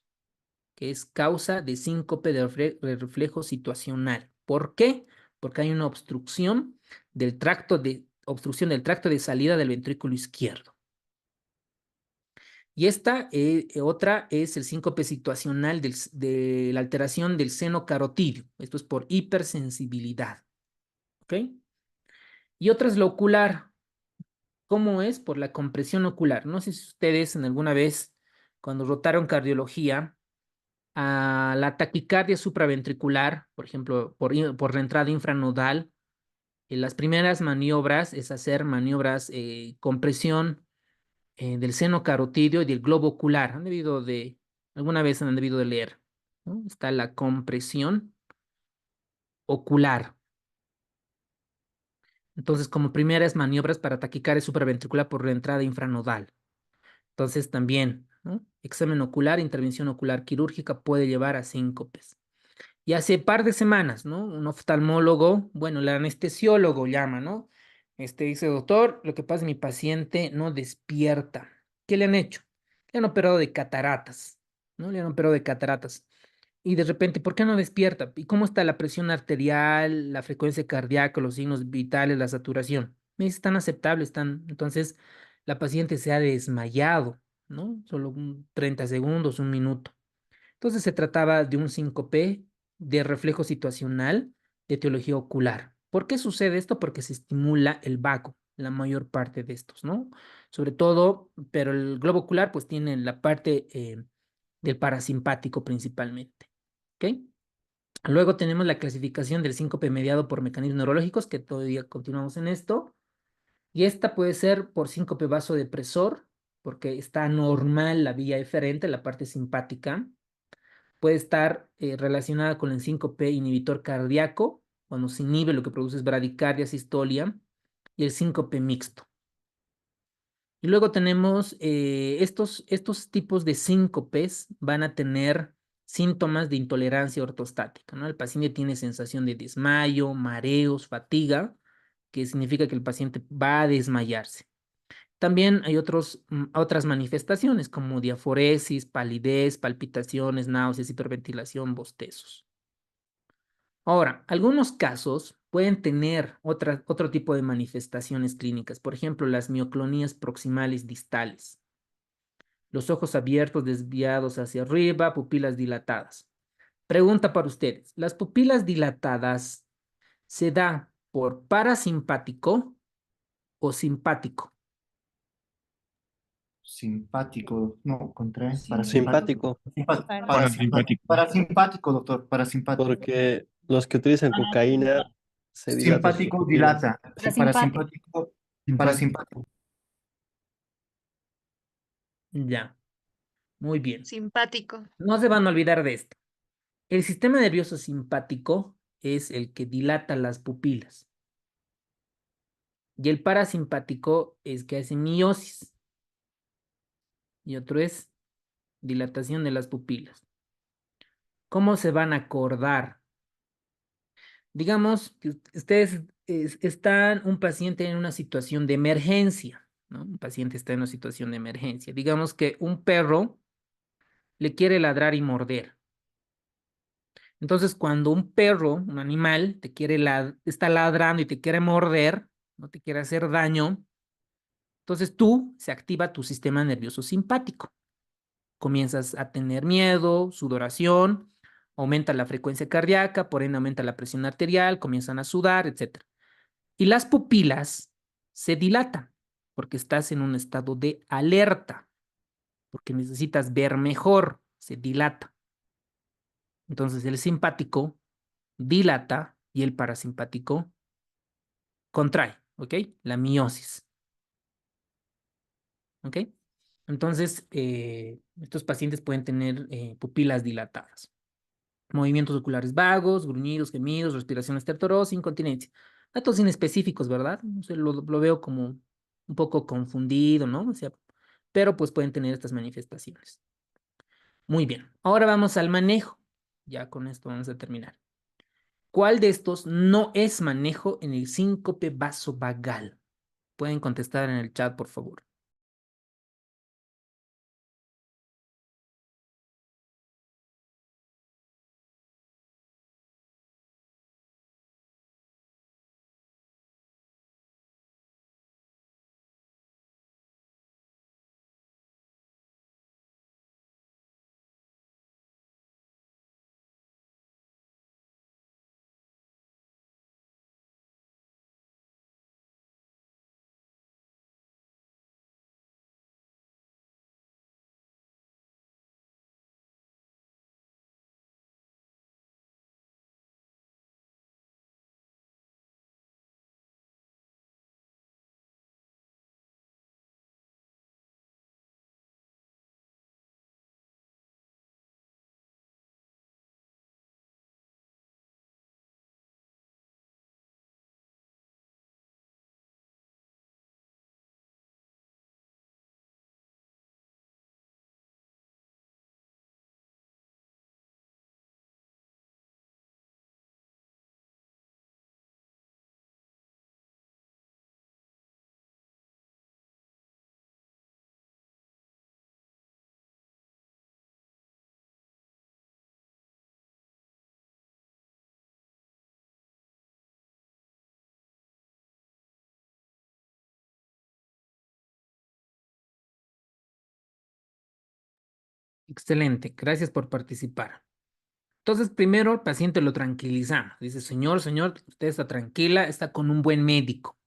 que es causa de síncope de reflejo situacional. ¿Por qué? Porque hay una obstrucción del tracto de salida del ventrículo izquierdo. Y esta otra es el síncope situacional de la alteración del seno carotídeo. Esto es por hipersensibilidad. ¿Ok? Y otra es la ocular. ¿Cómo es? Por la compresión ocular. No sé si ustedes en alguna vez, cuando rotaron cardiología, a la taquicardia supraventricular, por ejemplo, por reentrada infranodal, las primeras maniobras es hacer maniobras compresión del seno carotídeo y del globo ocular. Alguna vez han debido de leer, ¿no? Está la compresión ocular. Entonces, como primeras maniobras para taquicardia supraventricular por reentrada infranodal. Entonces, también, ¿no? Examen ocular, intervención ocular quirúrgica puede llevar a síncopes. Y hace par de semanas, ¿no? Un oftalmólogo, bueno, el anestesiólogo llama, ¿no? Dice, doctor, lo que pasa es que mi paciente no despierta. ¿Qué le han hecho? Le han operado de cataratas, ¿no? Le han operado de cataratas. Y de repente, ¿por qué no despierta? ¿Y cómo está la presión arterial, la frecuencia cardíaca, los signos vitales, la saturación? Me dice, están aceptables, están. Entonces, la paciente se ha desmayado, ¿no? Solo 30 segundos, un minuto. Entonces se trataba de un síncope de reflejo situacional de etiología ocular. ¿Por qué sucede esto? Porque se estimula el vago, la mayor parte de estos, ¿no? Sobre todo, pero el globo ocular pues tiene la parte del parasimpático principalmente, ¿ok? Luego tenemos la clasificación del síncope mediado por mecanismos neurológicos, que todavía continuamos en esto. Y esta puede ser por síncope vasodepresor, porque está normal la vía eferente, la parte simpática. Puede estar relacionada con el síncope inhibitor cardíaco, cuando se inhibe lo que produce es bradicardia, sistolia, y el síncope mixto. Y luego tenemos estos tipos de síncopes van a tener síntomas de intolerancia ortostática, ¿no? El paciente tiene sensación de desmayo, mareos, fatiga, que significa que el paciente va a desmayarse. También hay otras manifestaciones como diaforesis, palidez, palpitaciones, náuseas, hiperventilación, bostezos. Ahora, algunos casos pueden tener otro tipo de manifestaciones clínicas, por ejemplo, las mioclonías proximales distales, los ojos abiertos desviados hacia arriba, pupilas dilatadas. Pregunta para ustedes, ¿las pupilas dilatadas se da por parasimpático o simpático? Simpático, no, contra, Simpático, Parasimpático. Parasimpático, doctor, parasimpático. porque los que utilizan cocaína se dilatan sus Simpático pupilas. dilata, sí, Parasimpático. parasimpático. Ya, muy bien. Simpático. No se van a olvidar de esto. El sistema nervioso simpático es el que dilata las pupilas. Y el parasimpático es que hace miosis. Y otro es dilatación de las pupilas. ¿Cómo se van a acordar? Digamos que ustedes están un paciente en una situación de emergencia, ¿no? Un paciente está en una situación de emergencia. Digamos que un perro le quiere ladrar y morder. Entonces, cuando un perro, un animal, está ladrando y te quiere morder, no te quiere hacer daño, entonces se activa tu sistema nervioso simpático. Comienzas a tener miedo, sudoración, aumenta la frecuencia cardíaca, por ende aumenta la presión arterial, comienzan a sudar, etc. Y las pupilas se dilatan porque estás en un estado de alerta, porque necesitas ver mejor, se dilata. Entonces el simpático dilata y el parasimpático contrae, ¿ok? La miosis, ¿ok? Entonces, estos pacientes pueden tener pupilas dilatadas, movimientos oculares vagos, gruñidos, gemidos, respiración estertorosa, incontinencia. Datos inespecíficos, ¿verdad? No sé, lo veo como un poco confundido, ¿no? O sea, pero pues pueden tener estas manifestaciones. Muy bien, ahora vamos al manejo. Ya con esto vamos a terminar. ¿Cuál de estos no es manejo en el síncope vasovagal? Pueden contestar en el chat, por favor. Excelente, gracias por participar. Entonces, primero el paciente lo tranquilizamos. Dice, señor, usted está tranquila, está con un buen médico.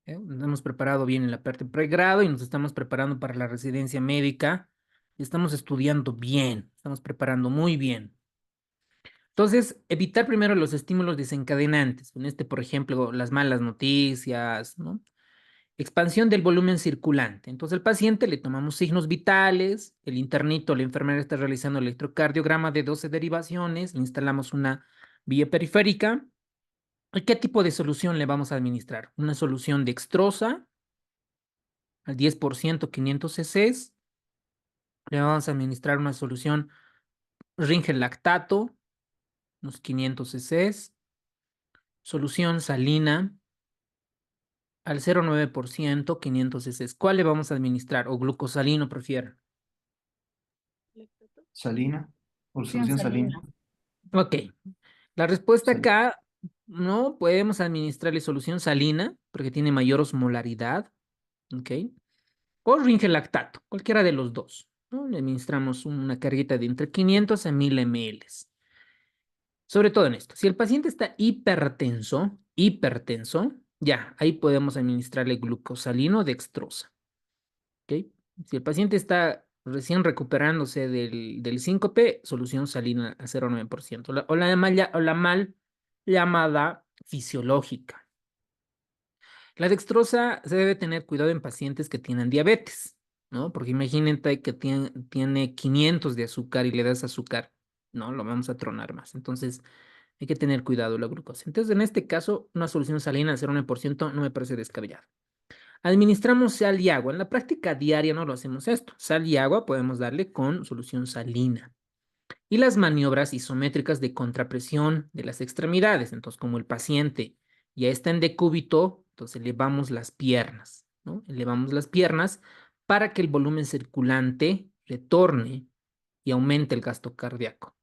Nos hemos preparado bien en la parte pregrado y nos estamos preparando para la residencia médica. Y estamos estudiando bien, estamos preparando muy bien. Entonces, evitar primero los estímulos desencadenantes. En por ejemplo, las malas noticias, ¿no? Expansión del volumen circulante. Entonces, al paciente le tomamos signos vitales, el internito, la enfermera está realizando el electrocardiograma de 12 derivaciones, le instalamos una vía periférica. ¿Y qué tipo de solución le vamos a administrar? Una solución dextrosa al 10%, 500 cc. Le vamos a administrar una solución Ringel lactato, unos 500 cc. Solución salina al 0,9%, 500 cc. ¿Cuál le vamos a administrar? O glucosalino, prefiero. Salina, por Solución solución salina. salina. Ok. La respuesta Sal- acá, no podemos administrarle solución salina porque tiene mayor osmolaridad. Ok. O Ringel lactato, cualquiera de los dos, ¿no? Le administramos una carguita de entre 500 a 1000 ml. Sobre todo en esto, si el paciente está hipertenso, ya, ahí podemos administrarle glucosalino o dextrosa. ¿Ok? Si el paciente está recién recuperándose del síncope, solución salina a 0,9%. O la mal llamada fisiológica. La dextrosa se debe tener cuidado en pacientes que tienen diabetes, ¿no? Porque imagínate que tiene 500 de azúcar y le das azúcar, ¿no? Lo vamos a tronar más. Entonces, hay que tener cuidado la glucosa. Entonces, en este caso, una solución salina de 0,9% no me parece descabellado. Administramos sal y agua. En la práctica diaria no lo hacemos esto. Sal y agua podemos darle con solución salina. Y las maniobras isométricas de contrapresión de las extremidades. Entonces, como el paciente ya está en decúbito, entonces elevamos las piernas, ¿no? Elevamos las piernas para que el volumen circulante retorne y aumente el gasto cardíaco.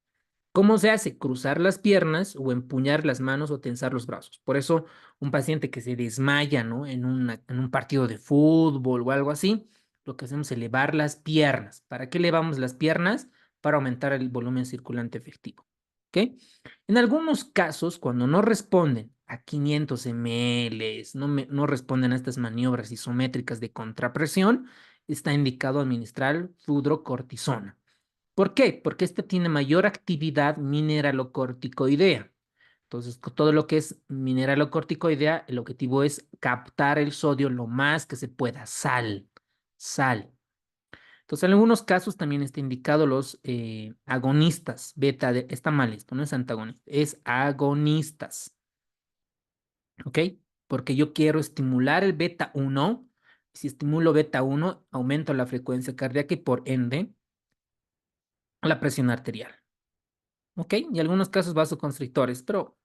¿Cómo se hace? Cruzar las piernas o empuñar las manos o tensar los brazos. Por eso, un paciente que se desmaya, ¿no? En un partido de fútbol o algo así, lo que hacemos es elevar las piernas. ¿Para qué elevamos las piernas? Para aumentar el volumen circulante efectivo. ¿Ok? En algunos casos, cuando no responden a 500 ml, no responden a estas maniobras isométricas de contrapresión, está indicado administrar fludrocortisona. ¿Por qué? Porque este tiene mayor actividad mineralocorticoidea. Entonces, todo lo que es mineralocorticoidea, el objetivo es captar el sodio lo más que se pueda. Sal. Entonces, en algunos casos también está indicado los agonistas. Está mal esto, no es antagonista, es agonistas. ¿Ok? Porque yo quiero estimular el beta 1. Si estimulo beta 1, aumento la frecuencia cardíaca y por ende la presión arterial. ¿Ok? Y algunos casos vasoconstrictores, pero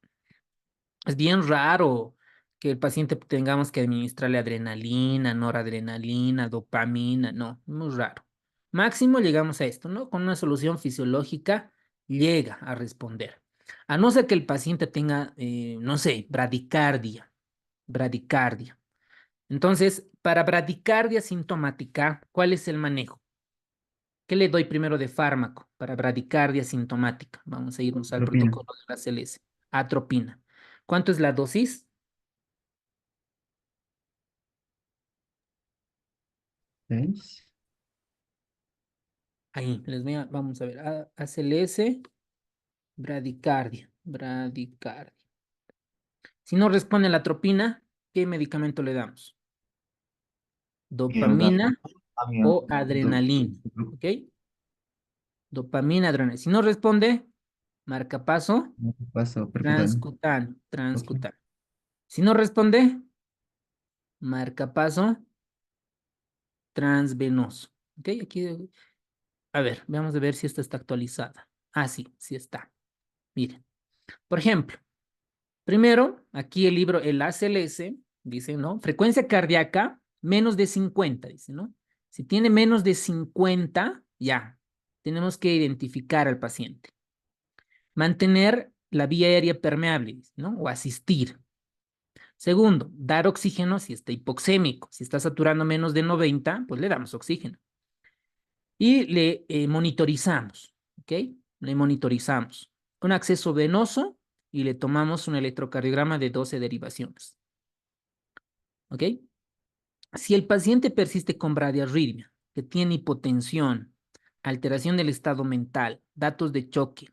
es bien raro que el paciente tengamos que administrarle adrenalina, noradrenalina, dopamina, no, muy raro. Máximo llegamos a esto, ¿no? Con una solución fisiológica llega a responder. A no ser que el paciente tenga, no sé, bradicardia. Entonces, para bradicardia sintomática, ¿cuál es el manejo? ¿Qué le doy primero de fármaco para bradicardia sintomática? Vamos a irnos al Atropina. protocolo de la CLS. Atropina. ¿Cuánto es la dosis? 6. Ahí, vamos a ver. ACLS, bradicardia. Si no responde la atropina, ¿qué medicamento le damos? Dopamina o adrenalina. ¿Ok? Dopamina, adrenalina. Si no responde, marcapaso, Paso percutáneo. transcutáneo. Si no responde, marcapaso transvenoso. ¿Ok? Aquí, a ver, vamos a ver si esta está actualizada. Ah, sí está. Miren, por ejemplo, primero, aquí el libro, el ACLS, dice, ¿no? Frecuencia cardíaca, menos de 50, dice, ¿no? Si tiene menos de 50, ya, tenemos que identificar al paciente. Mantener la vía aérea permeable, ¿no? O asistir. Segundo, dar oxígeno si está hipoxémico. Si está saturando menos de 90, pues le damos oxígeno. Y le monitorizamos, ¿ok? Le monitorizamos. un acceso venoso y le tomamos un electrocardiograma de 12 derivaciones. ¿Ok? Si el paciente persiste con bradiarritmia, que tiene hipotensión, alteración del estado mental, datos de choque,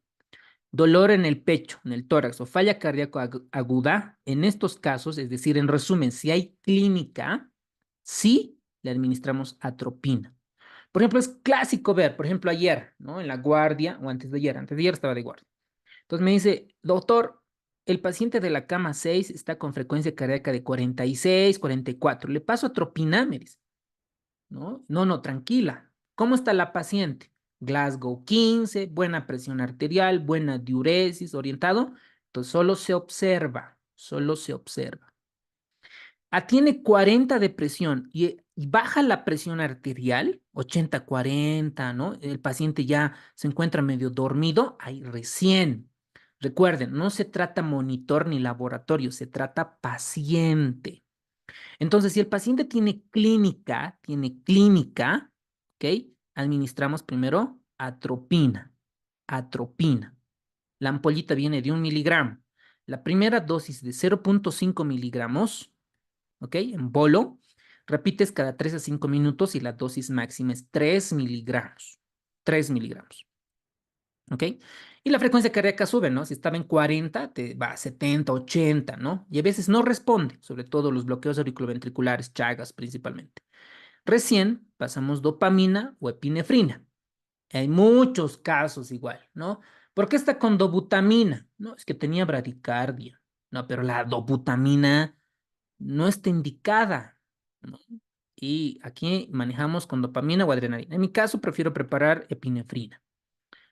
dolor en el pecho, en el tórax o falla cardíaco aguda, en estos casos, es decir, en resumen, si hay clínica, sí le administramos atropina. Por ejemplo, es clásico ver, por ejemplo, ayer, ¿no? En la guardia, o antes de ayer estaba de guardia. Entonces me dice, doctor, el paciente de la cama 6 está con frecuencia cardíaca de 46, 44. Le paso atropina, me dice. ¿No? No, tranquila. ¿Cómo está la paciente? Glasgow 15, buena presión arterial, buena diuresis, orientado. Entonces solo se observa. Tiene 40 de presión y baja la presión arterial, 80-40, ¿no? El paciente ya se encuentra medio dormido, ahí recién. Recuerden, no se trata monitor ni laboratorio, se trata paciente. Entonces, si el paciente tiene clínica, ¿ok? Administramos primero atropina. La ampollita viene de 1 miligramo. La primera dosis de 0.5 miligramos, ¿ok? En bolo, repites cada 3 a 5 minutos y la dosis máxima es 3 miligramos. 3 miligramos. ¿Ok? Y la frecuencia cardíaca sube, ¿no? Si estaba en 40, te va a 70, 80, ¿no? Y a veces no responde, sobre todo los bloqueos auriculoventriculares, Chagas principalmente. Recién pasamos dopamina o epinefrina. Hay muchos casos igual, ¿no? ¿Por qué está con dobutamina? No, es que tenía bradicardia. No, pero la dobutamina no está indicada, ¿no? Y aquí manejamos con dopamina o adrenalina. En mi caso, prefiero preparar epinefrina.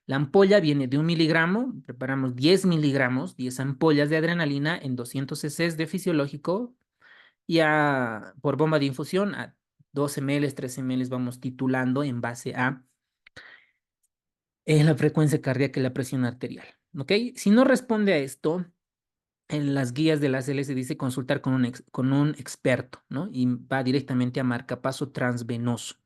La ampolla viene de 1 miligramo, preparamos 10 miligramos, 10 ampollas de adrenalina en 200 cc de fisiológico y por bomba de infusión a 2 ml, 3 ml vamos titulando en base a la frecuencia cardíaca y la presión arterial. ¿Ok? Si no responde a esto, en las guías de la CLS dice consultar con un experto, ¿no? Y va directamente a marcapaso transvenoso.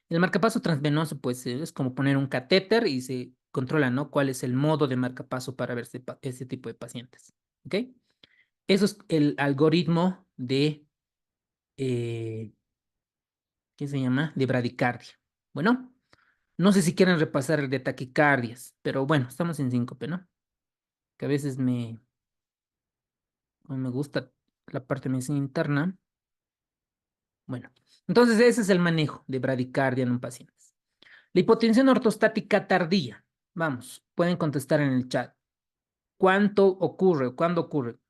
El marcapaso transvenoso, pues, es como poner un catéter y se controla, ¿no? ¿Cuál es el modo de marcapaso para ver este tipo de pacientes? ¿Ok? Eso es el algoritmo de, ¿qué se llama? De bradicardia. Bueno, no sé si quieren repasar el de taquicardias, pero bueno, estamos en síncope, ¿no? Que a veces me gusta la parte de medicina interna. Bueno, entonces ese es el manejo de bradicardia en un paciente. La hipotensión ortostática tardía. Vamos, pueden contestar en el chat. ¿Cuánto ocurre? ¿Cuándo ocurre?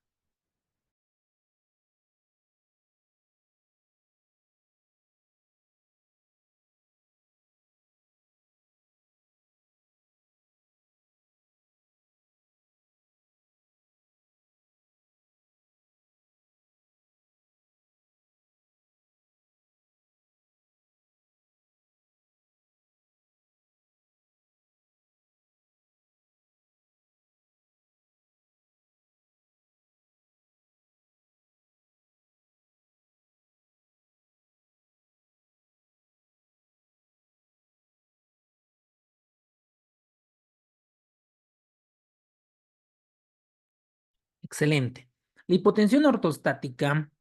Excelente. La hipotensión ortostática,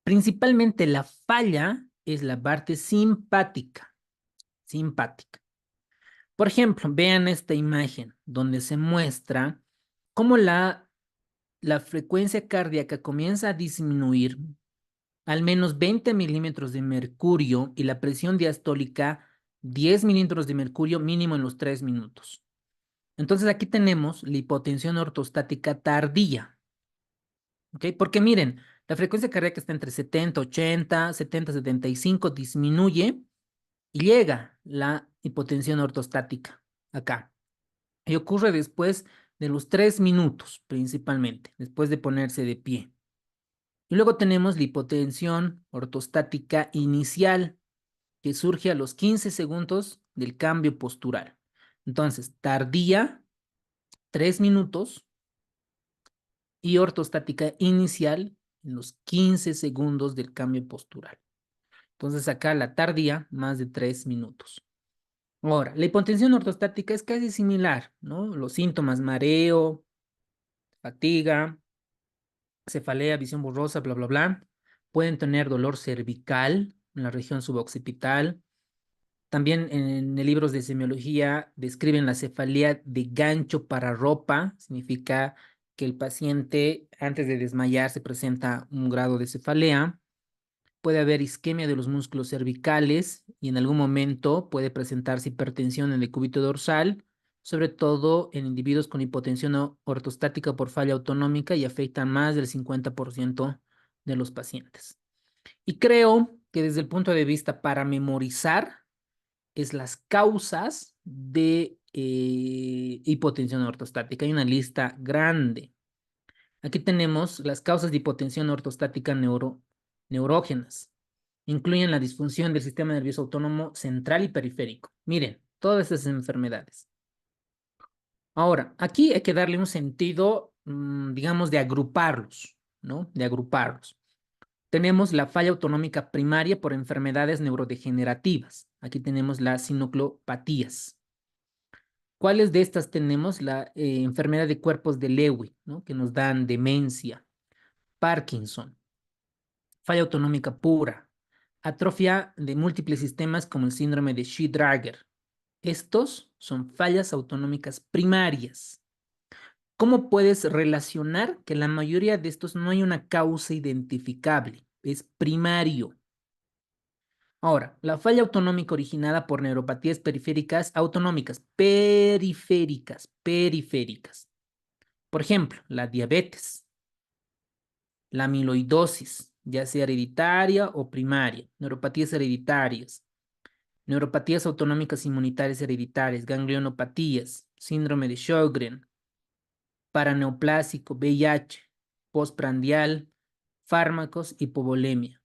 principalmente la falla es la parte simpática. Simpática. Por ejemplo, vean esta imagen donde se muestra cómo la frecuencia cardíaca comienza a disminuir al menos 20 milímetros de mercurio y la presión diastólica 10 milímetros de mercurio mínimo en los 3 minutos. Entonces aquí tenemos la hipotensión ortostática tardía. ¿Ok? Porque miren, la frecuencia cardíaca está entre 70, 80, 70, 75, disminuye y llega la hipotensión ortostática acá. Y ocurre después de los 3 minutos principalmente, después de ponerse de pie. Y luego tenemos la hipotensión ortostática inicial, que surge a los 15 segundos del cambio postural. Entonces, tardía, 3 minutos, y ortostática inicial en los 15 segundos del cambio postural. Entonces, acá la tardía, más de 3 minutos. Ahora, la hipotensión ortostática es casi similar, ¿no? Los síntomas, mareo, fatiga, cefalea, visión borrosa, bla, bla, bla. Pueden tener dolor cervical en la región suboccipital. También en el libros de semiología describen la cefalea de gancho para ropa. Significa que el paciente antes de desmayarse presenta un grado de cefalea. Puede haber isquemia de los músculos cervicales y en algún momento puede presentarse hipertensión en el decúbito dorsal, sobre todo en individuos con hipotensión ortostática por falla autonómica y afectan más del 50% de los pacientes. Y creo que desde el punto de vista para memorizar es las causas de hipotensión ortostática. Hay una lista grande. Aquí tenemos las causas de hipotensión ortostática neurógenas. Incluyen la disfunción del sistema nervioso autónomo central y periférico. Miren, todas estas enfermedades. Ahora, aquí hay que darle un sentido, digamos, de agruparlos, ¿no? De agruparlos. Tenemos la falla autonómica primaria por enfermedades neurodegenerativas. Aquí tenemos las sinucleopatías. ¿Cuáles de estas tenemos? La enfermedad de cuerpos de Lewy, ¿no? Que nos dan demencia, Parkinson, falla autonómica pura, atrofia de múltiples sistemas como el síndrome de Shea-Drager. Estos son fallas autonómicas primarias. ¿Cómo puedes relacionar que la mayoría de estos no hay una causa identificable? Es primario. Ahora, la falla autonómica originada por neuropatías periféricas autonómicas, periféricas. Por ejemplo, la diabetes, la amiloidosis, ya sea hereditaria o primaria, neuropatías hereditarias, neuropatías autonómicas inmunitarias hereditarias, ganglionopatías, síndrome de Sjögren, paraneoplásico, VIH, postprandial, fármacos, hipovolemia.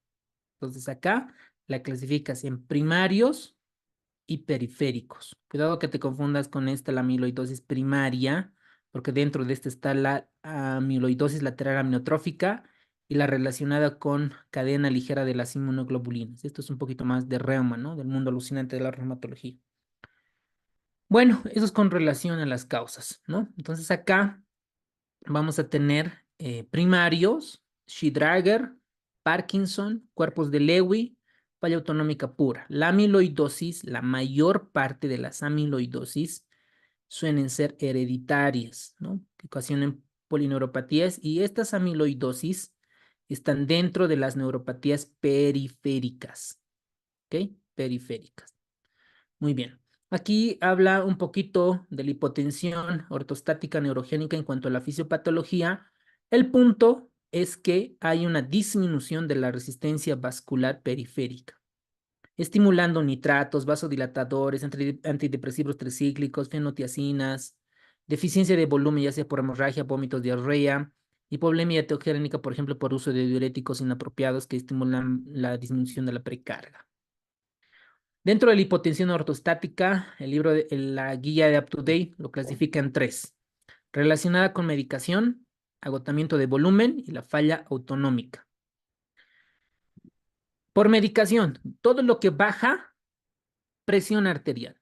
Entonces acá la clasificas en primarios y periféricos. Cuidado que te confundas con esta, la amiloidosis primaria, porque dentro de esta está la amiloidosis lateral amiotrófica y la relacionada con cadena ligera de las inmunoglobulinas. Esto es un poquito más de reuma, ¿no? Del mundo alucinante de la reumatología. Bueno, eso es con relación a las causas, ¿no? Entonces acá vamos a tener primarios, Shea-Drager, Parkinson, cuerpos de Lewy, falla autonómica pura. La amiloidosis, la mayor parte de las amiloidosis suelen ser hereditarias, ¿no? Que ocasionan polineuropatías y estas amiloidosis están dentro de las neuropatías periféricas, ¿ok? Periféricas. Muy bien. Aquí habla un poquito de la hipotensión ortostática neurogénica en cuanto a la fisiopatología. El punto es que hay una disminución de la resistencia vascular periférica, estimulando nitratos, vasodilatadores, antidepresivos tricíclicos, fenotiacinas, deficiencia de volumen, ya sea por hemorragia, vómitos, diarrea, hipovolemia teogénica, por ejemplo, por uso de diuréticos inapropiados que estimulan la disminución de la precarga. Dentro de la hipotensión ortostática, el libro de la guía de UpToDate lo clasifica en 3: relacionada con medicación, agotamiento de volumen y la falla autonómica. Por medicación, todo lo que baja presión arterial,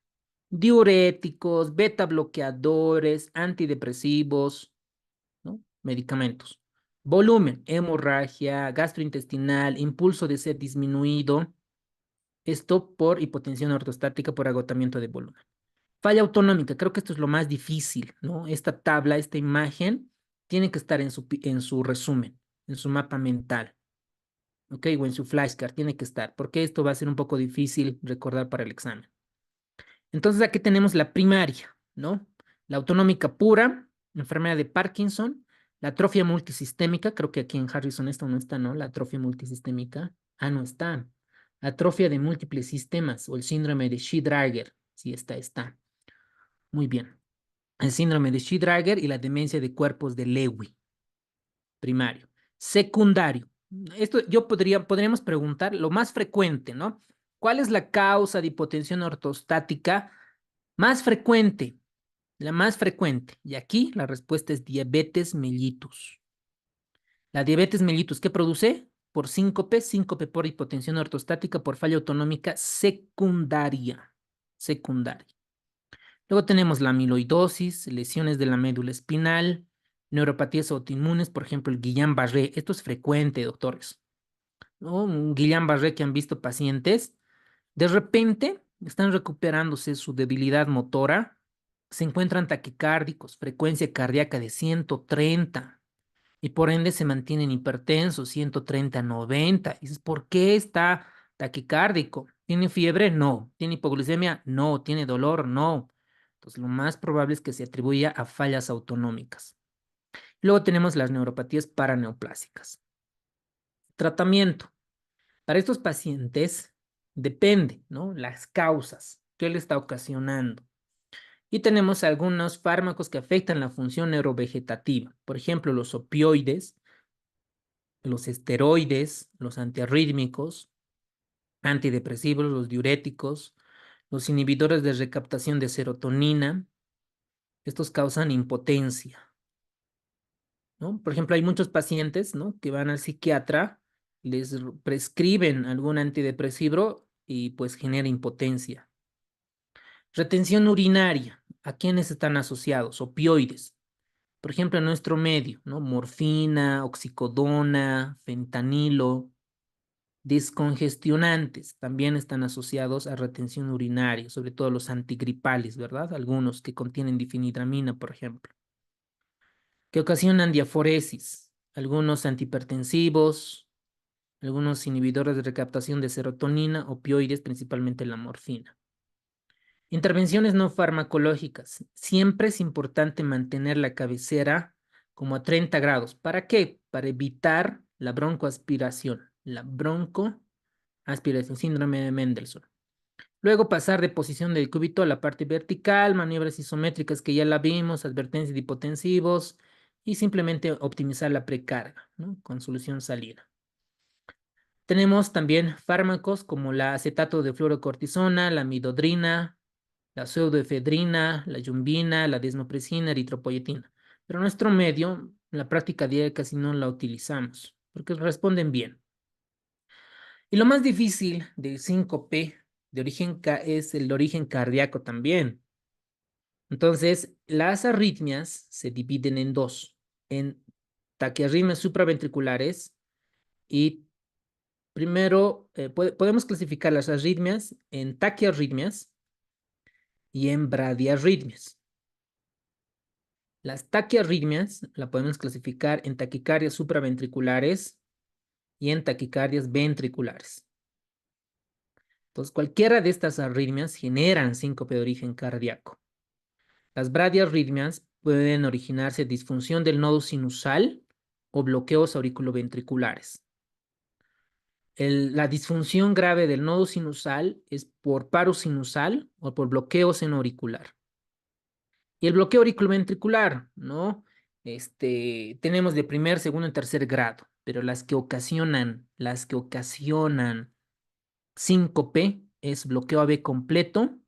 diuréticos, beta bloqueadores, antidepresivos, ¿no? Medicamentos. Volumen, hemorragia, gastrointestinal, impulso de sed disminuido. Esto por hipotensión ortostática por agotamiento de volumen. Falla autonómica, creo que esto es lo más difícil, ¿no? Esta tabla, esta imagen, tiene que estar en su resumen, en su mapa mental, ¿ok? O en su flashcard, tiene que estar, porque esto va a ser un poco difícil recordar para el examen. Entonces aquí tenemos la primaria, ¿no? La autonómica pura, enfermedad de Parkinson, la atrofia multisistémica, creo que aquí en Harrison esto no está, ¿no? La atrofia multisistémica, no está. Atrofia de múltiples sistemas o el síndrome de Shea-Drager, sí está. Muy bien. El síndrome de Shea-Drager y la demencia de cuerpos de Lewy, primario. Secundario. Esto podríamos preguntar lo más frecuente, ¿no? ¿Cuál es la causa de hipotensión ortostática más frecuente? La más frecuente. Y aquí la respuesta es diabetes mellitus. La diabetes mellitus, ¿qué produce? Por síncope por hipotensión ortostática por falla autonómica secundaria. secundaria. Luego tenemos la amiloidosis, lesiones de la médula espinal, neuropatías autoinmunes, por ejemplo, el Guillain-Barré. Esto es frecuente, doctores, ¿no? Un Guillain-Barré que han visto pacientes, de repente están recuperándose su debilidad motora, se encuentran taquicárdicos, frecuencia cardíaca de 130 y por ende se mantienen hipertensos, 130/90. Y dices, ¿por qué está taquicárdico? ¿Tiene fiebre? No. ¿Tiene hipoglucemia? No. ¿Tiene dolor? No. Entonces, lo más probable es que se atribuya a fallas autonómicas. Luego tenemos las neuropatías paraneoplásicas. Tratamiento. Para estos pacientes depende, ¿no? Las causas, qué le está ocasionando. Y tenemos algunos fármacos que afectan la función neurovegetativa. Por ejemplo, los opioides, los esteroides, los antiarrítmicos, antidepresivos, los diuréticos, los inhibidores de recaptación de serotonina. Estos causan impotencia, ¿no? Por ejemplo, hay muchos pacientes, ¿no?, que van al psiquiatra, les prescriben algún antidepresivo y pues genera impotencia. Retención urinaria. ¿A quiénes están asociados? Opioides. Por ejemplo, en nuestro medio, ¿no? Morfina, oxicodona, fentanilo. Descongestionantes también están asociados a retención urinaria, sobre todo los antigripales, ¿verdad? Algunos que contienen difenhidramina, por ejemplo, que ocasionan diaforesis, algunos antihipertensivos, algunos inhibidores de recaptación de serotonina, opioides, principalmente la morfina. Intervenciones no farmacológicas. Siempre es importante mantener la cabecera como a 30 grados. ¿Para qué? Para evitar la broncoaspiración. La broncoaspiración, síndrome de Mendelssohn. Luego pasar de posición del cúbito a la parte vertical, maniobras isométricas que ya la vimos, advertencias de hipotensivos y simplemente optimizar la precarga, ¿no?, con solución salina. Tenemos también fármacos como la acetato de fluorocortisona, la midodrina, la pseudoefedrina, la yumbina, la desmopresina, eritropoyetina. Pero en nuestro medio, en la práctica diaria casi no la utilizamos, porque responden bien. Y lo más difícil del síncope de origen es el de origen cardíaco también. Entonces, las arritmias se dividen en dos, en taquiarritmias supraventriculares y primero podemos clasificar las arritmias en taquiarritmias y en bradiarritmias. Las taquiarritmias la podemos clasificar en taquicardias supraventriculares y en taquicardias ventriculares. Entonces, cualquiera de estas arritmias generan síncope de origen cardíaco. Las bradiarritmias pueden originarse disfunción del nodo sinusal o bloqueos auriculoventriculares. La disfunción grave del nodo sinusal es por paro sinusal o por bloqueo senoauricular. Y el bloqueo auriculoventricular, ¿no? Tenemos de primer, segundo y tercer grado, pero las que ocasionan síncope es bloqueo AB completo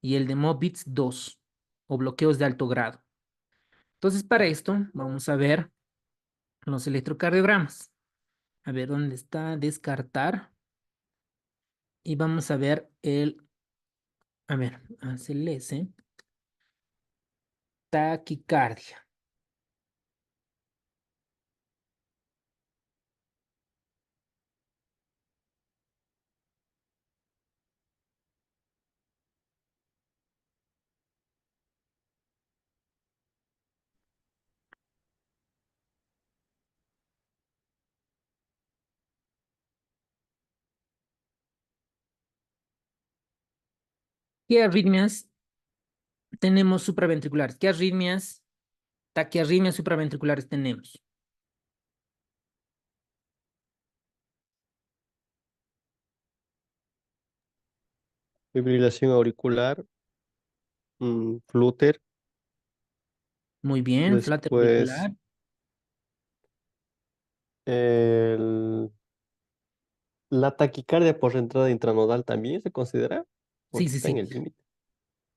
y el de Mobitz 2 o bloqueos de alto grado. Entonces, para esto vamos a ver los electrocardiogramas. A ver, ¿dónde está? Descartar. Y vamos a ver ACLS, taquicardia. ¿Qué arritmias tenemos supraventriculares? ¿Qué arritmias, taquiarritmias supraventriculares tenemos? Fibrilación auricular, flúter, Muy bien, flutter después auricular. el- la taquicardia por entrada intranodal también se considera, Sí, porque sí, está en sí. el límite.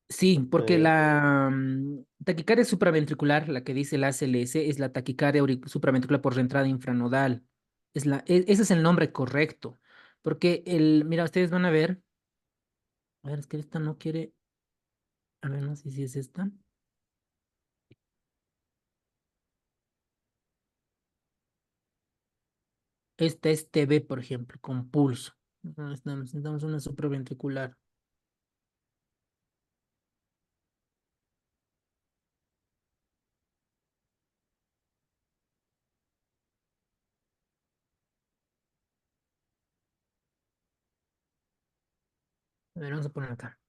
Sí, porque Eh, la taquicardia supraventricular, la que dice la ACLS, es la taquicardia supraventricular por reentrada infranodal. Ese es el nombre correcto. Porque mira, ustedes van a ver A ver, es que esta no quiere. A ver, no sé si es esta. Esta es TB, por ejemplo, con pulso. Necesitamos una supraventricular. A ver, vamos a poner acá.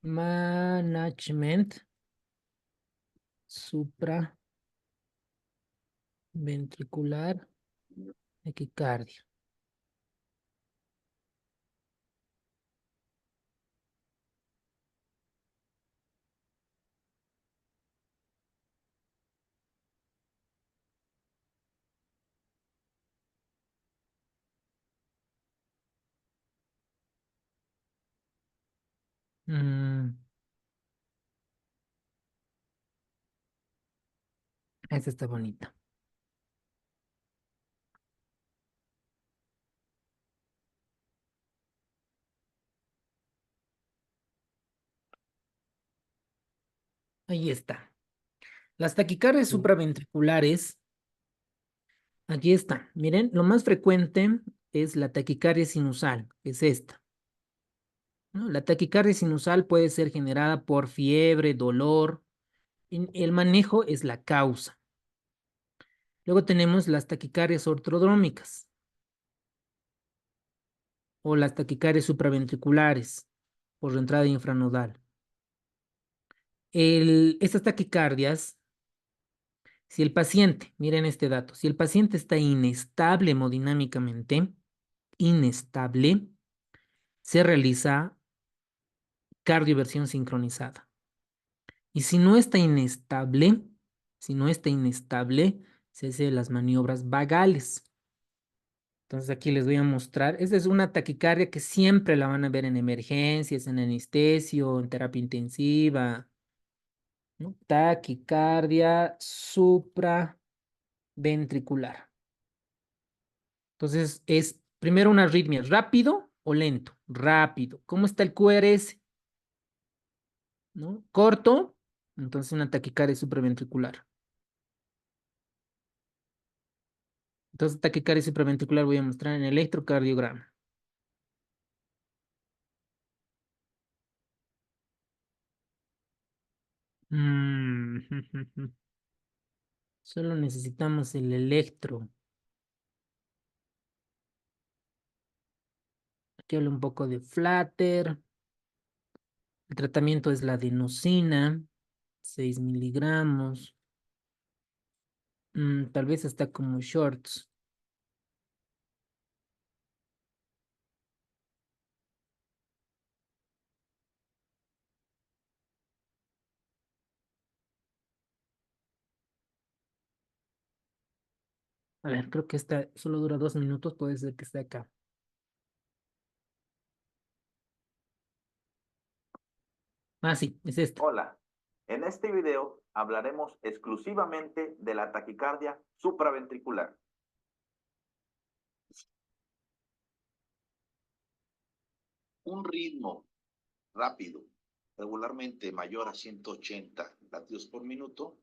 Management supraventricular taquicardia. Mm, esta está bonita. Ahí está. Las taquicardias Sí. supraventriculares, aquí está. Miren, lo más frecuente es la taquicardia sinusal, que es esta, ¿no? La taquicardia sinusal puede ser generada por fiebre, dolor. El manejo es la causa. Luego tenemos las taquicardias ortodrómicas o las taquicardias supraventriculares por entrada infranodal. Estas taquicardias, si el paciente, miren este dato, si el paciente está inestable hemodinámicamente, inestable, se realiza cardioversión sincronizada. Y si no está inestable, se hace las maniobras vagales. Entonces aquí les voy a mostrar. Esta es una taquicardia que siempre la van a ver en emergencias, en anestesio, en terapia intensiva, ¿no? Taquicardia supraventricular. Entonces es primero una arritmia, rápido o lento, rápido. ¿Cómo está el QRS? ¿No? Corto, entonces una taquicardia supraventricular. Entonces taquicardia supraventricular voy a mostrar en el electrocardiograma. Mm, Solo necesitamos el electro. Aquí hablo un poco de flutter. El tratamiento es la adenosina, 6 miligramos. Tal vez hasta como shorts. A ver, creo que esta solo dura 2 minutos, puede ser que esté acá. Ah, sí, es esta. Hola, en este video hablaremos exclusivamente de la taquicardia supraventricular. Un ritmo rápido, regularmente mayor a 180 latidos por minuto,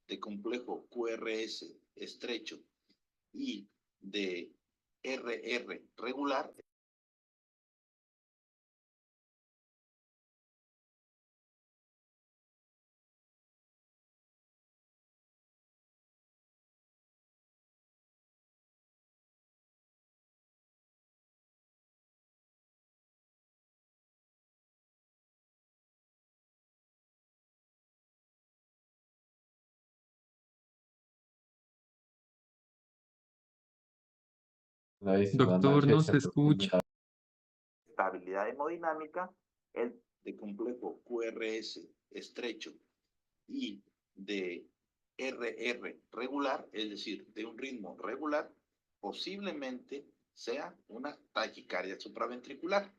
de complejo QRS estrecho y de RR regular. Doctor, no se escucha. Estabilidad hemodinámica, el de complejo QRS estrecho y de RR regular, es decir, de un ritmo regular, posiblemente sea una taquicardia supraventricular.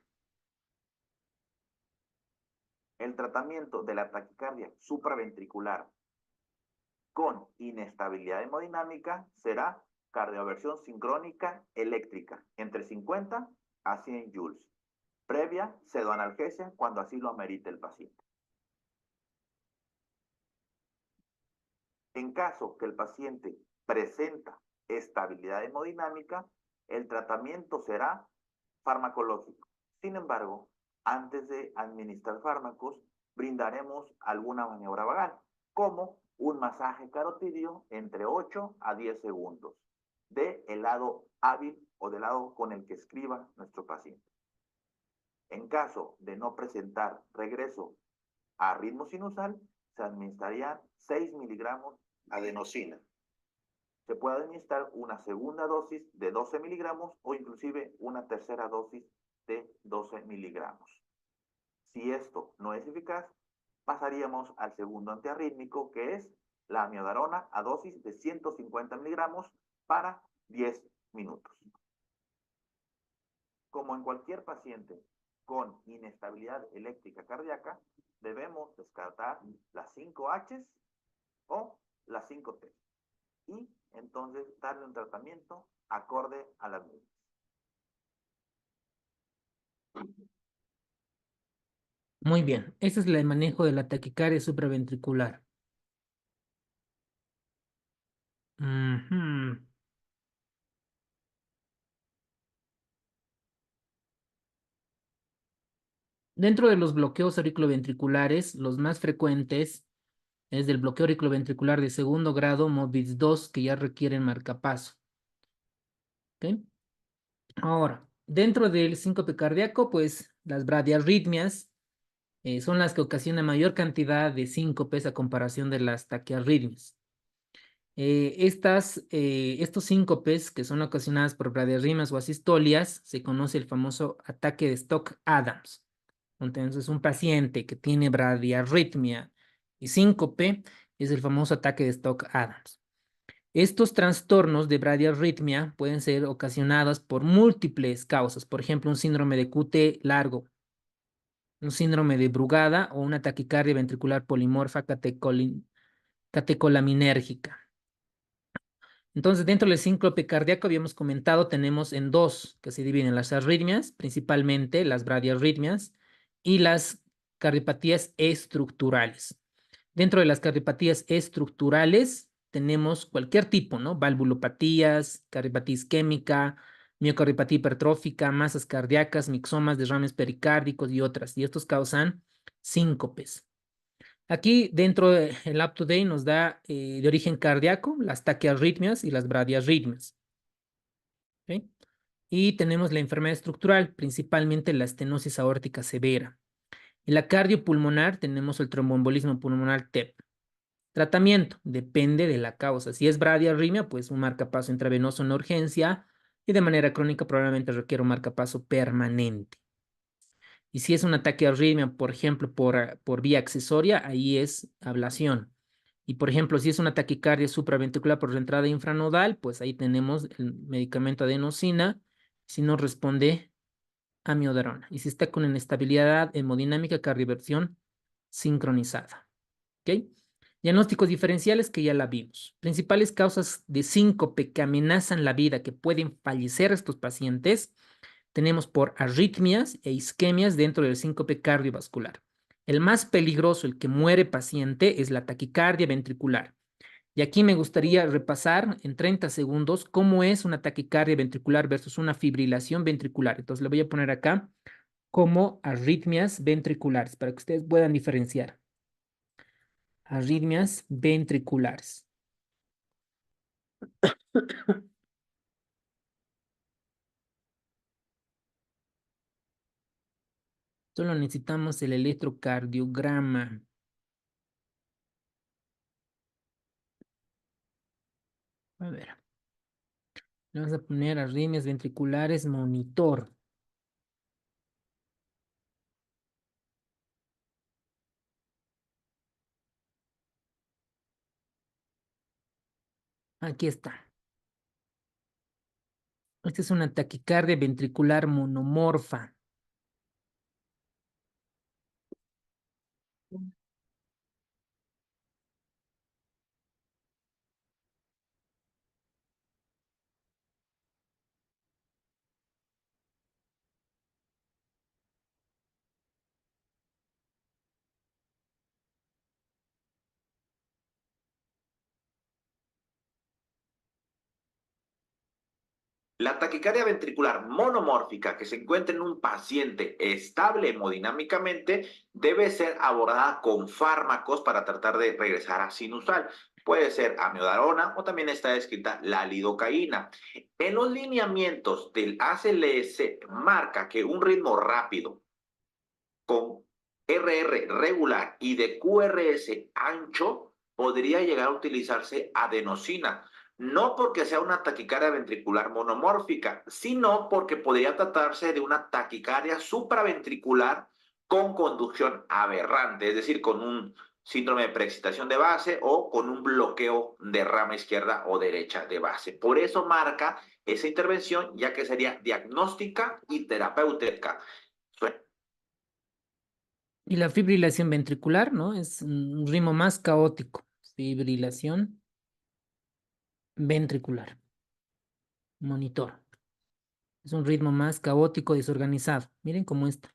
El tratamiento de la taquicardia supraventricular con inestabilidad hemodinámica será cardioversión sincrónica eléctrica entre 50 a 100 joules. previa pseudoanalgesia cuando así lo amerite el paciente. En caso que el paciente presenta estabilidad hemodinámica, el tratamiento será farmacológico. Sin embargo, antes de administrar fármacos, brindaremos alguna maniobra vagal, como un masaje carotidio entre 8 a 10 segundos, del lado hábil o del lado con el que escriba nuestro paciente. En caso de no presentar regreso a ritmo sinusal, se administrarían 6 miligramos adenosina. Se puede administrar una segunda dosis de 12 miligramos o inclusive una tercera dosis de 12 miligramos. Si esto no es eficaz, pasaríamos al segundo antiarrítmico, que es la amiodarona a dosis de 150 miligramos para 10 minutos. Como en cualquier paciente con inestabilidad eléctrica cardíaca, debemos descartar las 5 H's o las 5 T y entonces darle un tratamiento acorde a las mismas. Muy bien, ese es el manejo de la taquicardia supraventricular. Ujú. Dentro de los bloqueos auriculoventriculares, los más frecuentes es del bloqueo auriculoventricular de segundo grado, MOBITS 2, que ya requieren marcapaso. ¿Ok? Ahora, dentro del síncope cardíaco, pues las bradiarritmias son las que ocasionan mayor cantidad de síncopes a comparación de las taquiarritmias. Estos síncopes que son ocasionadas por bradiarritmias o asistolias, se conoce el famoso ataque de Stock-Adams. Entonces, un paciente que tiene bradiarritmia y síncope es el famoso ataque de Stock-Adams. Estos trastornos de bradiarritmia pueden ser ocasionados por múltiples causas, por ejemplo, un síndrome de QT largo, un síndrome de Brugada o una taquicardia ventricular polimorfa catecolaminérgica. Entonces, dentro del síncope cardíaco, habíamos comentado, tenemos en dos que se dividen las arritmias, principalmente las bradiarritmias y las cardiopatías estructurales. Dentro de las cardiopatías estructurales tenemos cualquier tipo, ¿no? Valvulopatías, cardiopatía isquémica, miocardiopatía hipertrófica, masas cardíacas, mixomas, derrames pericárdicos y otras. Y estos causan síncopes. Aquí dentro del UpToDate nos da de origen cardíaco las taquiarritmias y las bradiarritmias. ¿Ok? Y tenemos la enfermedad estructural, principalmente la estenosis aórtica severa. En la cardiopulmonar tenemos el tromboembolismo pulmonar TEP. Tratamiento, depende de la causa. Si es bradiarritmia, pues un marcapaso intravenoso en urgencia y de manera crónica probablemente requiere un marcapaso permanente. Y si es un ataque de arritmia, por ejemplo, por vía accesoria, ahí es ablación. Y por ejemplo, si es una taquicardia supraventricular por entrada infranodal, pues ahí tenemos el medicamento adenosina. Si no responde, amiodarona. Y si está con inestabilidad hemodinámica, cardioversión sincronizada. ¿Ok? Diagnósticos diferenciales que ya la vimos. Principales causas de síncope que amenazan la vida, que pueden fallecer estos pacientes, tenemos por arritmias e isquemias dentro del síncope cardiovascular. El más peligroso, el que muere paciente, es la taquicardia ventricular. Y aquí me gustaría repasar en 30 segundos cómo es una taquicardia ventricular versus una fibrilación ventricular. Entonces le voy a poner acá como arritmias ventriculares para que ustedes puedan diferenciar. Arritmias ventriculares. Solo necesitamos el electrocardiograma. A ver. Le vamos a poner arritmias ventriculares monitor. Aquí está. Esta es una taquicardia ventricular monomorfa. La taquicardia ventricular monomórfica que se encuentra en un paciente estable hemodinámicamente debe ser abordada con fármacos para tratar de regresar a sinusal. Puede ser amiodarona o también está descrita la lidocaína. En los lineamientos del ACLS marca que un ritmo rápido con RR regular y de QRS ancho podría llegar a utilizarse adenosina. No porque sea una taquicardia ventricular monomórfica, sino porque podría tratarse de una taquicardia supraventricular con conducción aberrante, es decir, con un síndrome de preexcitación de base o con un bloqueo de rama izquierda o derecha de base. Por eso marca esa intervención, ya que sería diagnóstica y terapéutica. Y la fibrilación ventricular, ¿no? Es un ritmo más caótico. Fibrilación ventricular. Monitor. Es un ritmo más caótico, desorganizado. Miren cómo está.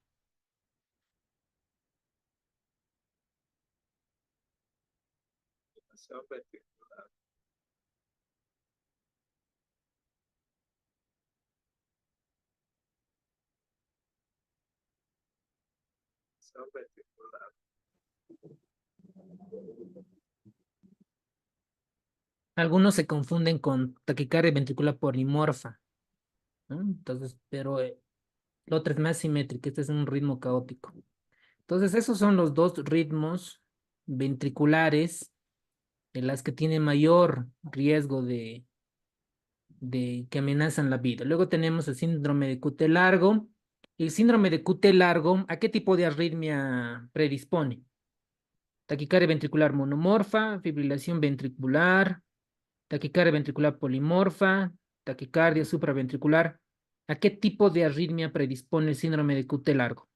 Algunos se confunden con taquicardia ventricular polimorfa, ¿no? Entonces, pero la otra es más simétrica. Este es un ritmo caótico. Entonces, esos son los dos ritmos ventriculares en las que tienen mayor riesgo de que amenazan la vida. Luego tenemos el síndrome de QT largo. El síndrome de QT largo, ¿a qué tipo de arritmia predispone? Taquicardia ventricular monomorfa, fibrilación ventricular, taquicardia ventricular polimorfa, taquicardia supraventricular. ¿A qué tipo de arritmia predispone el síndrome de QT largo?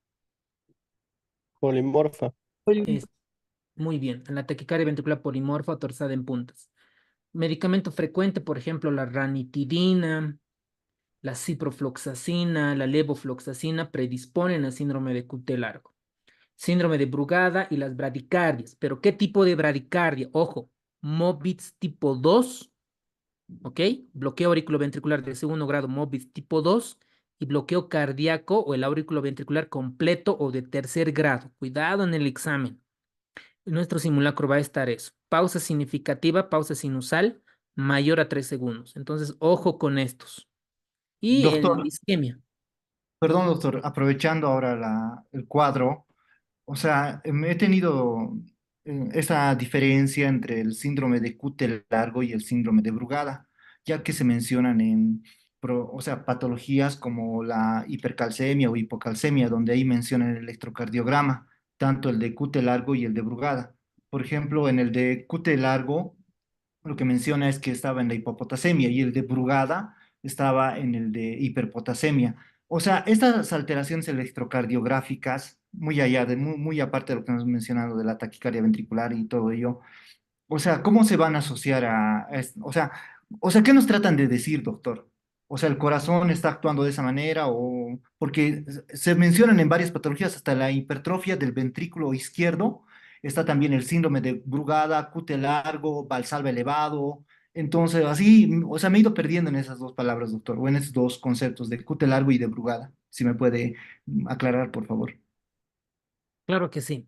Polimorfa. Es muy bien, en la taquicardia ventricular polimorfa torzada en puntas. Medicamento frecuente, por ejemplo, la ranitidina, la ciprofloxacina, la levofloxacina predisponen al síndrome de QT largo. Síndrome de Brugada y las bradicardias. ¿Pero qué tipo de bradicardia? Ojo, Mobitz tipo 2, ¿ok? Bloqueo auriculoventricular de segundo grado, Mobitz tipo 2, y bloqueo cardíaco o el auriculoventricular completo o de tercer grado. Cuidado en el examen. En nuestro simulacro va a estar eso. Pausa significativa, pausa sinusal, mayor a 3 segundos. Entonces, ojo con estos. Y el Doctor, isquemia. perdón, doctor, aprovechando ahora el cuadro, o sea, he tenido esa diferencia entre el síndrome de Cute largo y el síndrome de Brugada, ya que se mencionan o sea, patologías como la hipercalcemia o hipocalcemia, donde ahí mencionan el electrocardiograma, tanto el de Cute largo y el de Brugada. Por ejemplo, en el de Cute largo, lo que menciona es que estaba en la hipopotasemia y el de Brugada estaba en el de hiperpotasemia. O sea, estas alteraciones electrocardiográficas, muy allá muy aparte de lo que hemos mencionado de la taquicardia ventricular y todo ello, o sea, ¿cómo se van a asociar a esto? O sea, ¿qué nos tratan de decir, doctor? O sea, ¿el corazón está actuando de esa manera? O porque se mencionan en varias patologías, hasta la hipertrofia del ventrículo izquierdo, está también el síndrome de Brugada, Cute largo, Valsalva elevado. Entonces, así, o sea, me he ido perdiendo en esas dos palabras, doctor, o en esos dos conceptos de Cute largo y de Brugada. Si me puede aclarar, por favor. Claro que sí.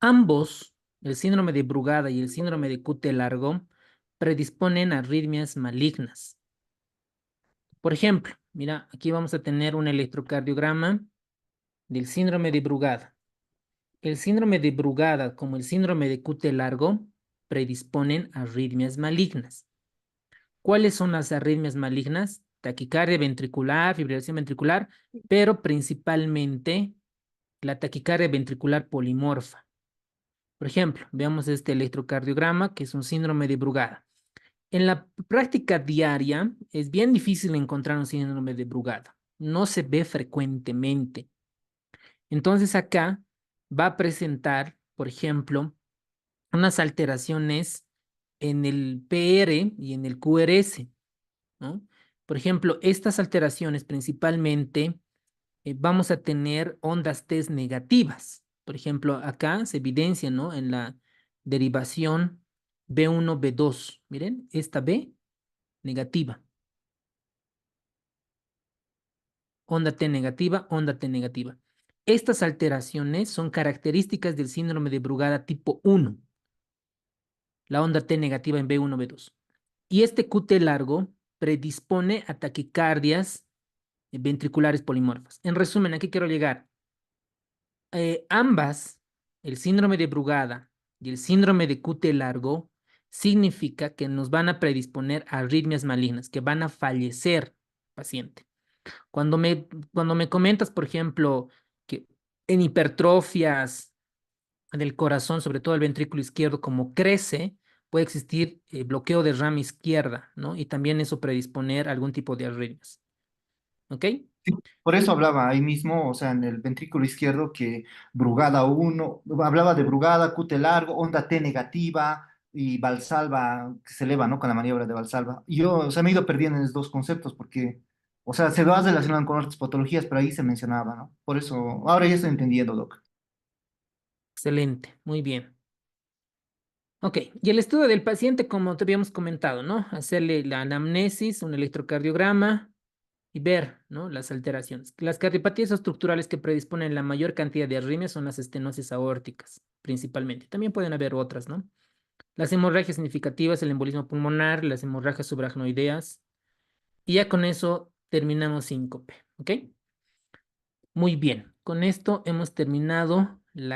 Ambos, el síndrome de Brugada y el síndrome de QT largo, predisponen a arritmias malignas. Por ejemplo, mira, aquí vamos a tener un electrocardiograma del síndrome de Brugada. El síndrome de Brugada, como el síndrome de QT largo, predisponen a arritmias malignas. ¿Cuáles son las arritmias malignas? Taquicardia ventricular, fibrilación ventricular, pero principalmente la taquicardia ventricular polimorfa. Por ejemplo, veamos este electrocardiograma, que es un síndrome de Brugada. En la práctica diaria es bien difícil encontrar un síndrome de Brugada. No se ve frecuentemente. Entonces acá va a presentar, por ejemplo, unas alteraciones en el PR y en el QRS, ¿no? Por ejemplo, estas alteraciones principalmente vamos a tener ondas T negativas. Por ejemplo, acá se evidencia, ¿no? En la derivación B1, B2. Miren, esta B negativa. onda T negativa, onda T negativa. Estas alteraciones son características del síndrome de Brugada tipo 1. La onda T negativa en B1, B2. Y este QT largo predispone a taquicardias ventriculares polimorfas. En resumen, ¿a qué quiero llegar? Ambas, el síndrome de Brugada y el síndrome de QT largo, significa que nos van a predisponer a arritmias malignas, que van a fallecer paciente. Cuando me comentas, por ejemplo, que en hipertrofias del corazón, sobre todo el ventrículo izquierdo, como crece, puede existir bloqueo de rama izquierda, ¿no? Y también eso predisponer a algún tipo de arritmias. ¿Ok? Sí, por eso hablaba ahí mismo, o sea, en el ventrículo izquierdo, que Brugada 1, hablaba de Brugada, QT largo, onda T negativa y Valsalva, que se eleva, ¿no? Con la maniobra de Valsalva. Y yo, o sea, me he ido perdiendo en esos dos conceptos porque, o sea, se va relacionando con otras patologías, pero ahí se mencionaba, ¿no? Por eso, ahora ya estoy entendiendo, Doc. Excelente, muy bien. Ok, y el estudio del paciente, como te habíamos comentado, ¿no? Hacerle la anamnesis, un electrocardiograma y ver, ¿no? Las alteraciones. Las cardiopatías estructurales que predisponen la mayor cantidad de arritmias son las estenosis aórticas, principalmente. También pueden haber otras, ¿no? Las hemorragias significativas, el embolismo pulmonar, las hemorragias subaracnoideas. Y ya con eso terminamos síncope, ¿ok? Muy bien, con esto hemos terminado la